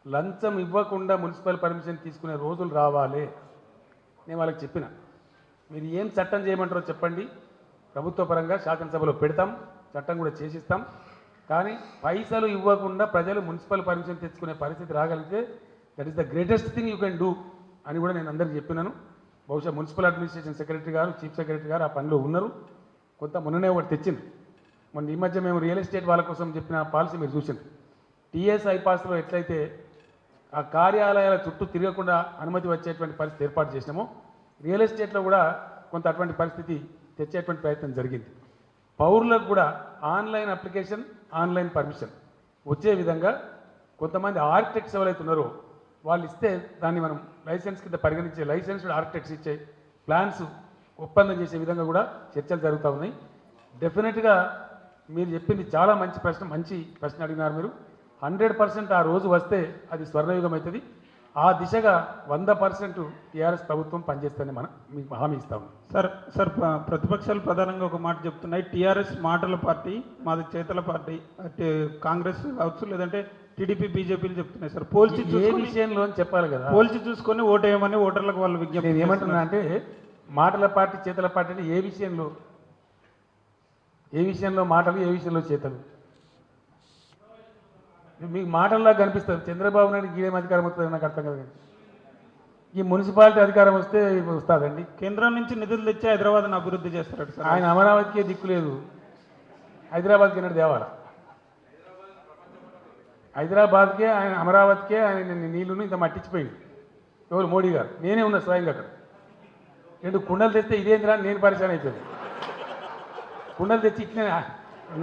లంచం ఇవ్వకుండా మున్సిపల్ పర్మిషన్ తీసుకునే రోజులు రావాలి. నేను వాళ్ళకి చెప్పిన, మీరు ఏం చట్టం చేయమంటారో చెప్పండి, ప్రభుత్వ పరంగా శాసనసభలో పెడతాం, చట్టం కూడా చేసిస్తాం. కానీ పైసలు ఇవ్వకుండా ప్రజలు మున్సిపల్ పర్మిషన్ తెచ్చుకునే పరిస్థితి రాగలిగితే that is the greatest thing you can do అని కూడా నేను అందరికీ చెప్పినాను. బహుశా మున్సిపల్ అడ్మినిస్ట్రేషన్ సెక్రటరీ గారు, చీఫ్ సెక్రటరీ గారు ఆ పనిలో ఉన్నారు. కొంత మొన్ననే ఒకటి తెచ్చింది. మొన్న ఈ మధ్య మేము రియల్ ఎస్టేట్ వాళ్ళ కోసం చెప్పిన పాలసీ మీరు చూసింది. టీఎస్ ఐపాస్లో ఎట్లయితే ఆ కార్యాలయాల చుట్టూ తిరగకుండా అనుమతి వచ్చేటువంటి పరిస్థితి ఏర్పాటు చేసినామో, రియల్ ఎస్టేట్లో కూడా కొంత అటువంటి పరిస్థితి తెచ్చేటువంటి ప్రయత్నం జరిగింది. పౌరులకు కూడా ఆన్లైన్ అప్లికేషన్, ఆన్లైన్ పర్మిషన్ వచ్చే విధంగా కొంతమంది ఆర్కిటెక్ట్స్ ఎవరైతే ఉన్నారో వాళ్ళు ఇస్తే దాన్ని మనం లైసెన్స్ కింద పరిగణించే, లైసెన్స్డ్ ఆర్కిటెక్ట్స్ ఇచ్చే ప్లాన్స్ ఒప్పందం చేసే విధంగా కూడా చర్చలు జరుగుతూ ఉన్నాయి. డెఫినెట్గా మీరు చెప్పింది చాలా మంచి ప్రశ్న అడిగినారు మీరు. 100% ఆ రోజు వస్తే అది స్వర్ణయుగం అవుతుంది. ఆ దిశగా 100% టీఆర్ఎస్ ప్రభుత్వం పనిచేస్తుందని మనం మీకు హామీ ఇస్తాము. సార్ ప్రతిపక్షాలు ప్రధానంగా ఒక మాట చెప్తున్నాయి, టీఆర్ఎస్ మాటల పార్టీ, మాది చేతల పార్టీ, కాంగ్రెస్ కావచ్చు లేదంటే టీడీపీ, బీజేపీలు చెప్తున్నాయి. సార్ పోల్చి ఏ విషయంలో చెప్పాలి కదా, పోల్చి చూసుకొని ఓటేయమని ఓటర్లకు వాళ్ళు విజ్ఞప్తి. నేను ఏమంటున్నా అంటే మాటల పార్టీ, చేతల పార్టీ అంటే ఏ విషయంలో మాటలు, ఏ విషయంలో చేతలు? మీకు మాటల్లా కనిపిస్తుంది. చంద్రబాబు నాయుడు గీడేం అధికారం వస్తుంది నాకు అర్థం కదా. ఈ మున్సిపాలిటీ అధికారం వస్తే వస్తుందండి. కేంద్రం నుంచి నిధులు తెచ్చి హైదరాబాద్ని అభివృద్ధి చేస్తారట సార్. ఆయన అమరావతికే దిక్కు లేదు, హైదరాబాద్కి ఎన్నడూ తేవాలా? హైదరాబాద్కే ఆయన, అమరావతికే ఆయన నీళ్లను ఇంత మట్టించిపోయింది ఎవరు? మోడీ గారు. నేనే ఉన్నా స్వయంగా అక్కడ. 2 కుండలు తెస్తే ఇదేంద్రా నేను పరిచయం అయిపోయింది. కుండలు తెచ్చి ఇట్లే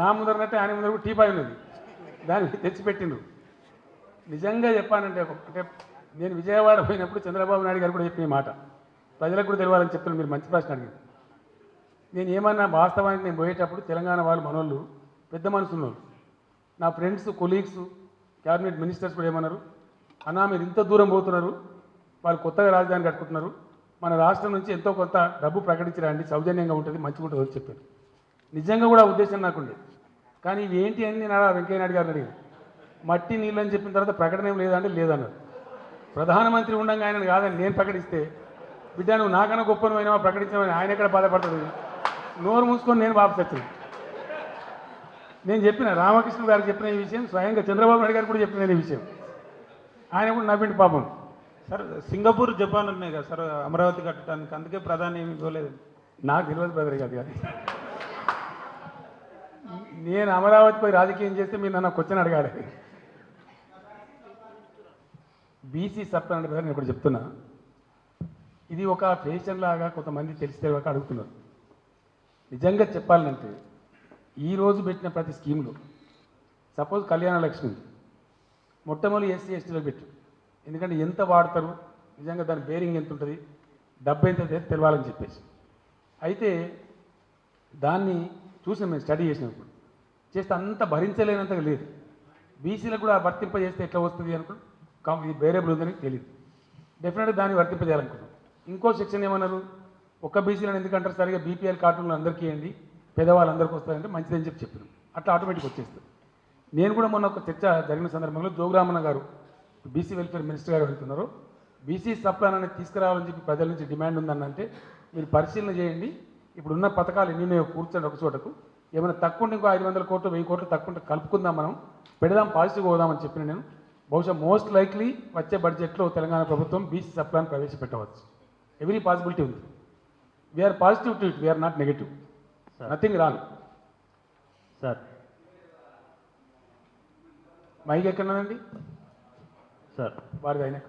నా ముందరనట్టే ఆయన ముందర కూడా టీపాయ్ ఉన్నది, దాన్ని తెచ్చిపెట్టిండ్రు. నిజంగా చెప్పానంటే అంటే నేను విజయవాడ పోయినప్పుడు చంద్రబాబు నాయుడు గారు కూడా చెప్పిన మాట ప్రజలకు కూడా తెలియాలని చెప్తున్నాను. మీరు మంచి ప్రశ్న అడిగింది. నేను ఏమన్నా వాస్తవానికి నేను పోయేటప్పుడు తెలంగాణ వాళ్ళు మనోళ్ళు పెద్ద మనసున్న వాళ్ళు, నా ఫ్రెండ్స్, కొలీగ్స్, క్యాబినెట్ మినిస్టర్స్ కూడా ఏమన్నారు, అన్నా మీరు ఇంత దూరం పోతున్నారు, వాళ్ళు కొత్తగా రాజధాని కట్టుకుంటున్నారు, మన రాష్ట్రం నుంచి ఎంతో కొంత డబ్బు ప్రకటించరండి, సౌజన్యంగా ఉంటుంది, మంచిగా ఉంటుంది అని చెప్పారు. నిజంగా కూడా ఉద్దేశం నాకుండే. కానీ ఇవి ఏంటి అని నేను వెంకయ్య నాయుడు గారిని అడిగాను. మట్టి నీళ్ళు అని చెప్పిన తర్వాత ప్రకటన ఏం లేదంటే లేదన్నారు. ప్రధానమంత్రి ఉండగా ఆయన కాదని నేను ప్రకటిస్తే, బిడ్డ నువ్వు నాకన్నా గొప్పను అయినా ప్రకటించమని ఆయన ఎక్కడ బాధపడుతుంది? నోరు మూసుకొని నేను వాపసు వచ్చాను. నేను చెప్పిన రామకృష్ణ గారికి చెప్పిన ఈ విషయం, స్వయంగా చంద్రబాబు నాయుడు గారు కూడా చెప్పిన ఈ విషయం. ఆయన కూడా నవ్విండి పాపం. సార్ సింగపూర్, జపాన్ ఉన్నాయి కదా సార్ అమరావతి కట్టడానికి, అందుకే ప్రధాని ఏమి ఇవ్వలేదు. నాకు తెలియదు బ్రదర్ కాదు కానీ నేను అమరావతిపై రాజకీయం చేస్తే మీరు నన్ను క్వశ్చన్ అడగాలి. బీసీ సప్లై అంటే నేను ఇప్పుడు చెప్తున్నా, ఇది ఒక ఫేషన్ లాగా కొంతమంది తెలిస్తే అడుగుతున్నారు. నిజంగా చెప్పాలంటే ఈరోజు పెట్టిన ప్రతి స్కీమ్లో సపోజ్ కళ్యాణ లక్ష్మి మొట్టమొదటి ఎస్సీ ఎస్టీలో పెట్టు, ఎందుకంటే ఎంత వాడతారు, నిజంగా దాని బేరింగ్ ఎంత ఉంటుంది, డబ్బు ఎంత తెలవాలని చెప్పేసి. అయితే దాన్ని చూసి మేము స్టడీ చేసినప్పుడు చేస్తే అంత భరించలేనంతగా లేదు. బీసీలకు కూడా వర్తింపజేస్తే ఎట్లా వస్తుంది అనుకుంటాం, ఇది వేరియబుల్ ఉందని తెలియదు. డెఫినెట్గా దాన్ని వర్తింపజేయాలనుకుంటాం. ఇంకో సెక్షన్ ఏమన్నారు, ఒక్క బీసీలను ఎందుకంటారు, సరిగా బీపీఎల్ కార్డులు అందరికీ ఇవ్వండి, పేదవాళ్ళందరికీ వస్తారంటే మంచిదని చెప్పినాం. అట్లా ఆటోమేటిక్ వచ్చేస్తుంది. నేను కూడా మొన్న ఒక చర్చ జరిగిన సందర్భంలో జోగురామన్న గారు, బీసీ వెల్ఫేర్ మినిస్టర్ గారు వెళ్తున్నారు, బీసీ సప్లాన్ అనేది తీసుకురావాలని చెప్పి ప్రజల నుంచి డిమాండ్ ఉందనంటే మీరు పరిశీలన చేయండి, ఇప్పుడున్న పథకాలు ఎన్ని కూర్చొని ఒక చోటకు, ఏమైనా తక్కువ ఉంటే ఇంకో 500 కోట్లు 1000 కోట్లు తక్కువ ఉంటే కలుపుకుందాం, మనం పెడదాం, పాజిటివ్గా పోదామని చెప్పిన నేను. బహుశా మోస్ట్ లైక్లీ వచ్చే బడ్జెట్లో తెలంగాణ ప్రభుత్వం బీసీ సప్లాన్ ప్రవేశపెట్టవచ్చు. ఎవ్రీ పాసిబిలిటీ ఉంది. We are positive to it, we are not negative, nothing wrong. Sir mike ఎక్కడనండి సార్ వారిది అయినా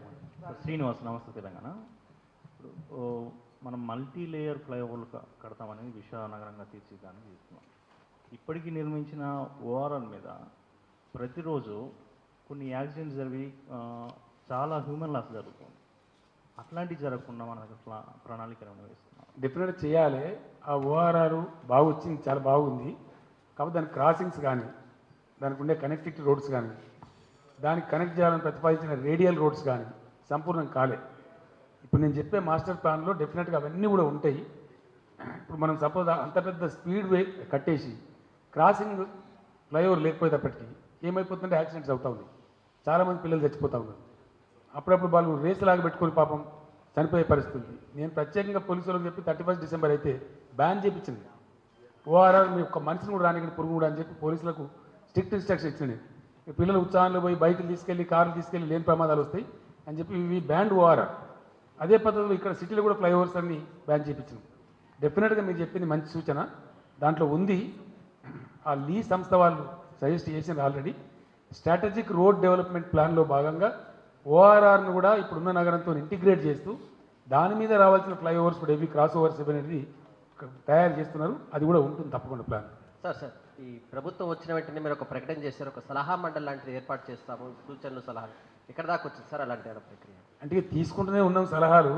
శ్రీనివాస్, నమస్తే తెలంగాణ. ఇప్పుడు మనం మల్టీ లేయర్ ఫ్లైఓవర్లు కడతామనేది విశానగరంగా తీర్చిదాన్ని చేస్తున్నాం. ఇప్పటికీ నిర్మించిన ఓఆర్ఆర్ మీద ప్రతిరోజు కొన్ని యాక్సిడెంట్స్ జరిగి చాలా హ్యూమన్ లాస్ జరుగుతుంది. అట్లాంటివి జరగకుండా మన ప్రణాళికలు వేస్తున్నాం. డెఫినెట్గా చేయాలి. ఆ ఓఆర్ఆర్ బాగా వచ్చింది, చాలా బాగుంది. కాబట్టి దాని క్రాసింగ్స్ కానీ, దానికి ఉండే కనెక్టివిటీ రోడ్స్ కానీ, దానికి కనెక్ట్ చేయాలని ప్రతిపాదించిన రేడియల్ రోడ్స్ కానీ సంపూర్ణం కాలే. ఇప్పుడు నేను చెప్పే మాస్టర్ ప్లాన్లో డెఫినెట్గా అవన్నీ కూడా ఉంటాయి. ఇప్పుడు మనం సపోజ్ అంత పెద్ద స్పీడ్ వే కట్టేసి క్రాసింగ్ ఫ్లైఓవర్ లేకపోయేటప్పటికీ ఏమైపోతుందంటే యాక్సిడెంట్స్ అవుతూ ఉన్నాయి. చాలామంది పిల్లలు చచ్చిపోతూ ఉన్నారు. అప్పుడప్పుడు వాళ్ళు రేసు లాగా పెట్టుకొని పాపం చనిపోయే పరిస్థితి ఉంది. నేను ప్రత్యేకంగా పోలీసులకు చెప్పి 31 డిసెంబర్ అయితే బ్యాన్ చేయించింది. ఓఆర్ఆర్ మీ ఒక్క మనిషిని కూడా రానికని పురుగు కూడా అని చెప్పి పోలీసులకు స్ట్రిక్ట్ ఇన్స్ట్రక్షన్ ఇచ్చింది. పిల్లలు ఉత్సాహంలో పోయి బైకులు తీసుకెళ్ళి, కార్లు తీసుకెళ్ళి లేని ప్రమాదాలు వస్తాయి అని చెప్పి ఇవి బ్యాండ్ ఓఆర్ఆర్. అదే పద్ధతిలో ఇక్కడ సిటీలో కూడా ఫ్లైఓవర్స్ అన్ని బ్యాన్ చేయించింది. డెఫినెట్గా మీరు చెప్పింది మంచి సూచన దాంట్లో ఉంది. ఆ లీ సంస్థ వాళ్ళు సజెస్ట్ చేసింది ఆల్రెడీ. స్ట్రాటజిక్ రోడ్ డెవలప్మెంట్ ప్లాన్లో భాగంగా ఓఆర్ఆర్ను కూడా ఇప్పుడున్న నగరంతో ఇంటిగ్రేట్ చేస్తూ దాని మీద రావాల్సిన ఫ్లైఓవర్స్ కూడా ఏవి క్రాస్ ఓవర్స్ అనేది తయారు చేస్తున్నారు. అది కూడా ఉంటుంది తప్పకుండా ప్లాన్. సార్ ఈ ప్రభుత్వం వచ్చిన వెంటనే మీరు ఒక ప్రకటన చేశారు, ఒక సలహా మండలి లాంటిది ఏర్పాటు చేస్తాము, సూచనలు సలహాలు. ఎక్కడ దాకా వచ్చింది సార్ అలాంటి ప్రక్రియ? అంటే తీసుకుంటూనే ఉన్నాం సలహాలు.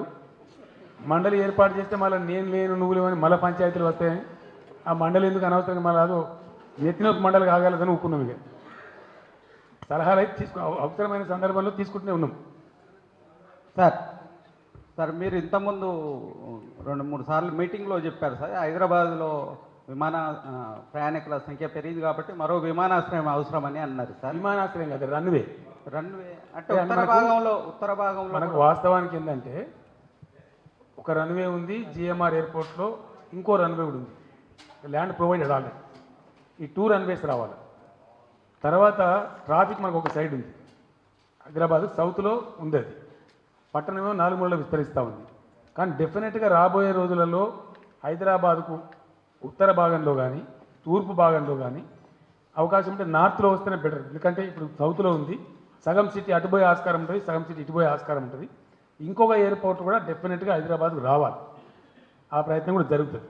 మండలి ఏర్పాటు చేస్తే మళ్ళీ నేను లేను నువ్వు లేవని మళ్ళీ పంచాయతీలు వస్తాయని ఆ మండలి ఎందుకు అనవసరంగా మళ్ళీ అదో నెత్తిన ఒక మండలి కాగలదని ఒప్పుకున్నాం. ఇక సలహాలు అయితే అవసరమైన సందర్భంలో తీసుకుంటూనే ఉన్నాం. సార్ మీరు ఇంతకుముందు 2-3 సార్లు మీటింగ్లో చెప్పారు సార్, హైదరాబాద్లో విమాన ప్రయాణికుల సంఖ్య పెరిగింది కాబట్టి మరో విమానాశ్రయం అవసరమని అన్నారు సార్. విమానాశ్రయం కాదు, రన్వే అంటే ఉత్తర భాగంలో మనకు వాస్తవానికి ఏంటంటే ఒక రన్వే ఉంది, జిఎంఆర్ ఎయిర్పోర్ట్లో ఇంకో రన్వే కూడా ఉంది. Land provided already. ఈ 2 రన్వేస్ రావాలి. తర్వాత ట్రాఫిక్ మనకు ఒక సైడ్ ఉంది, హైదరాబాద్ సౌత్లో ఉంది. అది పట్టణమేమో 4 మూలలో విస్తరిస్తూ ఉంది. కానీ డెఫినెట్గా రాబోయే రోజులలో హైదరాబాద్కు ఉత్తర భాగంలో కానీ తూర్పు భాగంలో కానీ అవకాశం ఉంటే నార్త్లో వస్తేనే బెటర్. ఎందుకంటే ఇప్పుడు సౌత్లో ఉంది, సగం సిటీ అటుపోయే ఆస్కారం ఉంటుంది, సగం సిటీ ఇటుపోయే ఆస్కారం ఉంటుంది. ఇంకొక ఎయిర్పోర్ట్ కూడా డెఫినెట్గా హైదరాబాద్కు రావాలి. ఆ ప్రయత్నం కూడా జరుగుతుంది.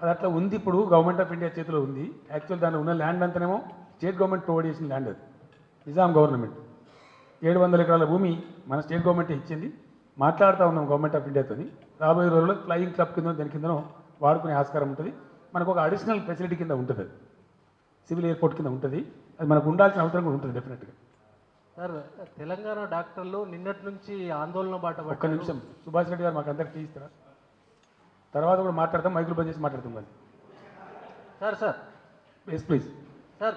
అది అట్లా ఉంది. ఇప్పుడు గవర్నమెంట్ ఆఫ్ ఇండియా చేతిలో ఉంది. యాక్చువల్ దాని ఉన్న ల్యాండ్ అంతనేమో స్టేట్ గవర్నమెంట్ ప్రొవైడ్ చేసిన ల్యాండ్. అది నిజాం గవర్నమెంట్ 700 ఎకరాల భూమి మన స్టేట్ గవర్నమెంట్ ఇచ్చింది. మాట్లాడుతూ ఉన్నాం గవర్నమెంట్ ఆఫ్ ఇండియాతో. రాబోయే రోజుల్లో ఫ్లయింగ్ క్లబ్ కింద దాని కిందనో వాడుకునే ఆస్కారం ఉంటుంది. మనకు ఒక అడిషనల్ ఫెసిలిటీ కింద ఉంటుంది. అది సివిల్ ఎయిర్పోర్ట్ కింద ఉంటుంది. అది మనకు ఉండాల్సిన అవసరం కూడా ఉంటుంది డెఫినెట్గా. సార్ తెలంగాణ డాక్టర్లు నిన్నటి నుంచి ఆందోళన బాట ఒక్క నిమిషం సుభాష్ రెడ్డి గారు మాకు అందరికి తీస్తారా? తర్వాత కూడా మాట్లాడతాం, మైకులు బంద్ చేసి మాట్లాడతాం. కానీ sir yes please sir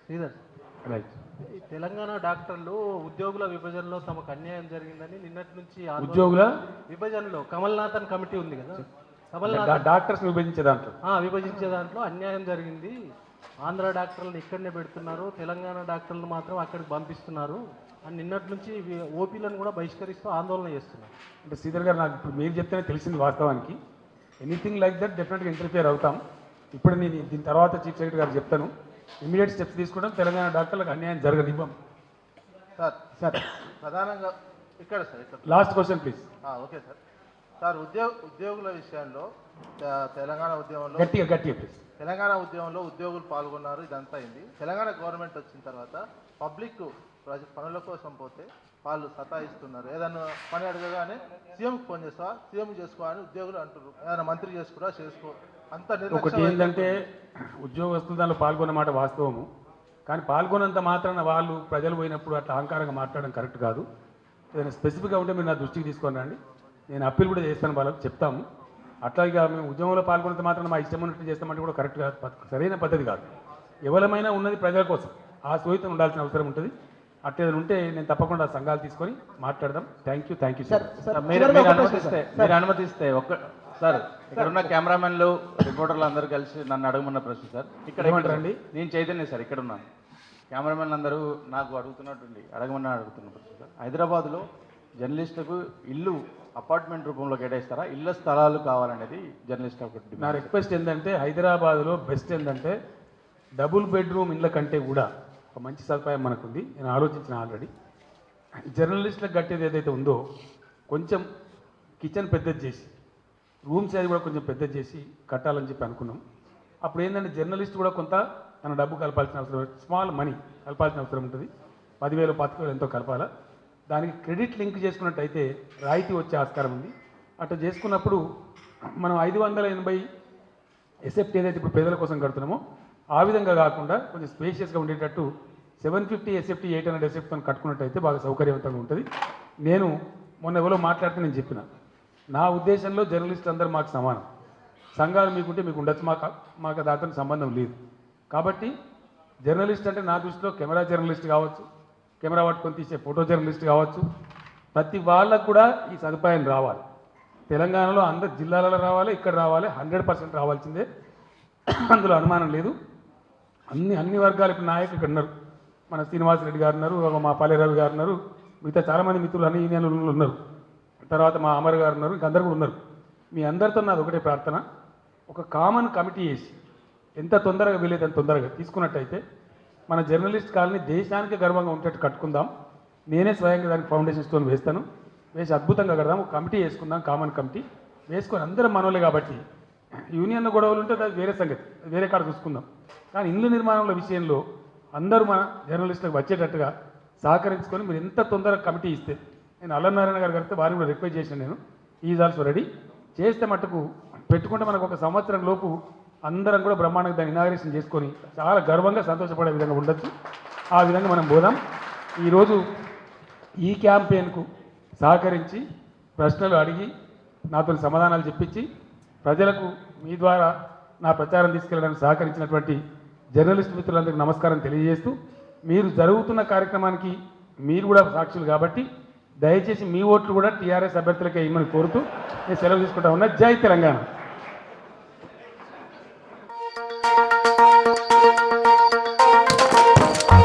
Sridhar, right. ఈ తెలంగాణ డాక్టర్లు ఉద్యోగుల విభజనలో తమకు అన్యాయం జరిగిందని నిన్నటి నుంచి ఉద్యోగుల విభజనలో కమల్నాథన్ కమిటీ ఉంది కదా, డాక్టర్స్ విభజించే దాంట్లో అన్యాయం జరిగింది. ఆంధ్ర డాక్టర్లను ఇక్కడనే పెడుతున్నారు, తెలంగాణ డాక్టర్లు మాత్రం అక్కడికి పంపిస్తున్నారు అని నిన్నటి నుంచి ఓపీలను కూడా బహిష్కరిస్తూ ఆందోళన చేస్తున్నారు. అంటే శ్రీధర్ గారు, నాకు ఇప్పుడు మీరు చెప్తేనే తెలిసింది వాస్తవానికి. ఎనీథింగ్ లైక్ దట్ డెఫినెట్గా ఇంటర్ఫియర్ అవుతాం. ఇప్పుడు నేను దీని తర్వాత చీఫ్ సెక్రటరీ గారు చెప్తాను. ఇమీడియట్ స్టెప్స్ తీసుకుంటాం. తెలంగాణ డాక్టర్లకు అన్యాయం జరగనివ్వం. సార్ ప్రధానంగా ఇక్కడ last question please. Okay sir ఉద్యోగుల విషయంలో తెలంగాణ ఉద్యమంలో గట్టిగా ప్లీజ్. తెలంగాణ ఉద్యమంలో ఉద్యోగులు పాల్గొన్నారు, ఇదంతా అయింది. తెలంగాణ గవర్నమెంట్ వచ్చిన తర్వాత పబ్లిక్ పనుల కోసం పోతే వాళ్ళు సతాయిస్తున్నారు. ఏదైనా పని అడగగానే సీఎంకి ఫోన్ చేస్తా, సీఎం చేసుకో అని ఉద్యోగులు అంటున్నారు. ఏదైనా మంత్రి చేసుకురా చేసుకో అంత. ఒకటి ఏంటంటే ఉద్యోగస్తులు దానిలో పాల్గొన్నమాట వాస్తవము. కానీ పాల్గొన్నంత మాత్రాన వాళ్ళు ప్రజలు పోయినప్పుడు అట్లా అహంకారంగా మాట్లాడడం కరెక్ట్ కాదు. ఏదైనా స్పెసిఫిక్గా ఉంటే మీరు నా దృష్టికి తీసుకొని రండి. నేను అప్పీల్ కూడా చేస్తాను, వాళ్ళకి చెప్తాము. అట్లాగే మేము ఉద్యమంలో పాల్గొన్నంత మాత్రం మా ఇష్టం ఉన్నట్టు చేస్తామంటే కూడా కరెక్ట్గా సరైన పద్ధతి కాదు. ఎవరమైనా ఉన్నది ప్రజల కోసం, ఆ సోయితం ఉండాల్సిన అవసరం ఉంటుంది. అట్లేదని ఉంటే నేను తప్పకుండా సంఘాలు తీసుకొని మాట్లాడదాం. Thank you sir. మీరు అనుమతిస్తే సార్ ఇక్కడ ఉన్న కెమెరామెన్లు రిపోర్టర్లు అందరూ కలిసి నన్ను అడగమన్న ప్రశ్న సార్. ఇక్కడ ఏమంటారండి? నేను చైతన్య సార్, ఇక్కడ ఉన్నాను. కెమెరామెన్లు అందరూ నాకు అడుగుతున్నట్టుండి అడుగుతున్న ప్రశ్న సార్. హైదరాబాద్లో జర్నలిస్టులకు ఇల్లు అపార్ట్మెంట్ రూపంలో కేటాయిస్తారా? ఇళ్ళ స్థలాలు కావాలనేది జర్నలిస్ట్ ఒకటి. నా రిక్వెస్ట్ ఏంటంటే హైదరాబాద్లో బెస్ట్ ఏంటంటే డబుల్ బెడ్రూమ్ ఇళ్ళ కంటే కూడా ఒక మంచి సదుపాయం మనకుంది. నేను ఆలోచించిన ఆల్రెడీ జర్నలిస్టులకు కట్టేది ఏదైతే ఉందో కొంచెం కిచెన్ పెద్దది చేసి రూమ్ సైజ్ కూడా కొంచెం పెద్దది చేసి కట్టాలని చెప్పి అనుకున్నాం. అప్పుడు ఏంటంటే జర్నలిస్ట్ కూడా కొంత తన డబ్బు కలపాల్సిన అవసరం, స్మాల్ మనీ కలపాల్సిన అవసరం ఉంటుంది. 10,000 25,000 ఎంతో కలపాలా. దానికి క్రెడిట్ లింక్ చేసుకున్నట్టయితే రాయితీ వచ్చే ఆస్కారం ఉంది. అట్లా చేసుకున్నప్పుడు మనం 580 ఎస్ఎఫ్టీ ఏదైతే ఇప్పుడు పేదల కోసం కడుతున్నామో ఆ విధంగా కాకుండా కొంచెం స్పేషియస్గా ఉండేటట్టు 750 ఎస్ఎఫ్టీ 800 ఎస్ఎఫ్టీతో కట్టుకున్నట్టయితే బాగా సౌకర్యవంతంగా ఉంటుంది. నేను మొన్న ఎవరో మాట్లాడితే నేను చెప్పిన, నా ఉద్దేశంలో జర్నలిస్టులు అందరూ మాకు సమానం. సంఘాలు మీకుంటే మీకు ఉండొచ్చు, మాకు దాంతో సంబంధం లేదు. కాబట్టి జర్నలిస్ట్ అంటే నా దృష్టిలో కెమెరా జర్నలిస్ట్ కావచ్చు, కెమెరా పట్టుకొని తీసే ఫోటో జర్నలిస్ట్ కావచ్చు, ప్రతి వాళ్ళకు కూడా ఈ సదుపాయం రావాలి. తెలంగాణలో అందరు జిల్లాలలో రావాలి, ఇక్కడ రావాలి, 100% రావాల్సిందే, అందులో అనుమానం లేదు. అన్ని వర్గాల నాయకులు ఇక్కడ ఉన్నారు. మన శ్రీనివాసరెడ్డి గారు ఉన్నారు, మా పాలేరవి గారు ఉన్నారు, మిగతా చాలామంది మిత్రులు అన్ని యూనియన్లు ఉన్నారు, తర్వాత మా అమర్ గారు ఉన్నారు, ఇంకా అందరు కూడా ఉన్నారు. మీ అందరితో నాది ఒకటే ప్రార్థన, ఒక కామన్ కమిటీ వేసి ఎంత తొందరగా వీలైతే అంత తొందరగా తీసుకున్నట్టయితే మన జర్నలిస్ట్ కాలనీ దేశానికి గర్వంగా ఉండేట్టు కట్టుకుందాం. నేనే స్వయంగా దానికి ఫౌండేషన్ స్టోన్ వేస్తాను, వేసి అద్భుతంగా కడదాం. ఒక కమిటీ వేసుకుందాం, కామన్ కమిటీ వేసుకొని అందరం మనోళ్ళే కాబట్టి యూనియన్ గొడవలు ఉంటే అది వేరే సంగతి, వేరే కాడ చూసుకుందాం. కానీ ఇల్లు నిర్మాణంలో విషయంలో అందరూ మన జర్నలిస్టులకు వచ్చేటట్టుగా సహకరించుకొని మీరు ఎంత తొందరగా కమిటీ ఇస్తే, నేను అల్లనారాయణ గారు కడితే వారిని కూడా రిక్వెస్ట్ చేశాను, నేను ఈజ్ ఆల్సో రెడీ చేస్తే మట్టుకు పెట్టుకుంటే మనకు ఒక సంవత్సరం లోపు అందరం కూడా బ్రహ్మాండంగా దాన్ని ఇనాగరేషన్ చేసుకొని చాలా గర్వంగా సంతోషపడే విధంగా ఉండొచ్చు. ఆ విధంగా మనం పోదాం. ఈరోజు ఈ క్యాంపెయిన్కు సహకరించి ప్రశ్నలు అడిగి నాతో సమాధానాలు చెప్పించి ప్రజలకు మీ ద్వారా నా ప్రచారం తీసుకెళ్ళడానికి సహకరించినటువంటి జర్నలిస్ట్ మిత్రులందరికీ నమస్కారం తెలియజేస్తూ, మీరు జరుగుతున్న కార్యక్రమానికి మీరు కూడా సాక్షులు కాబట్టి దయచేసి మీ ఓట్లు కూడా టీఆర్ఎస్ అభ్యర్థులకే ఇమ్మని కోరుతూ నేను సెలవు తీసుకుంటా ఉన్నా. జై తెలంగాణ.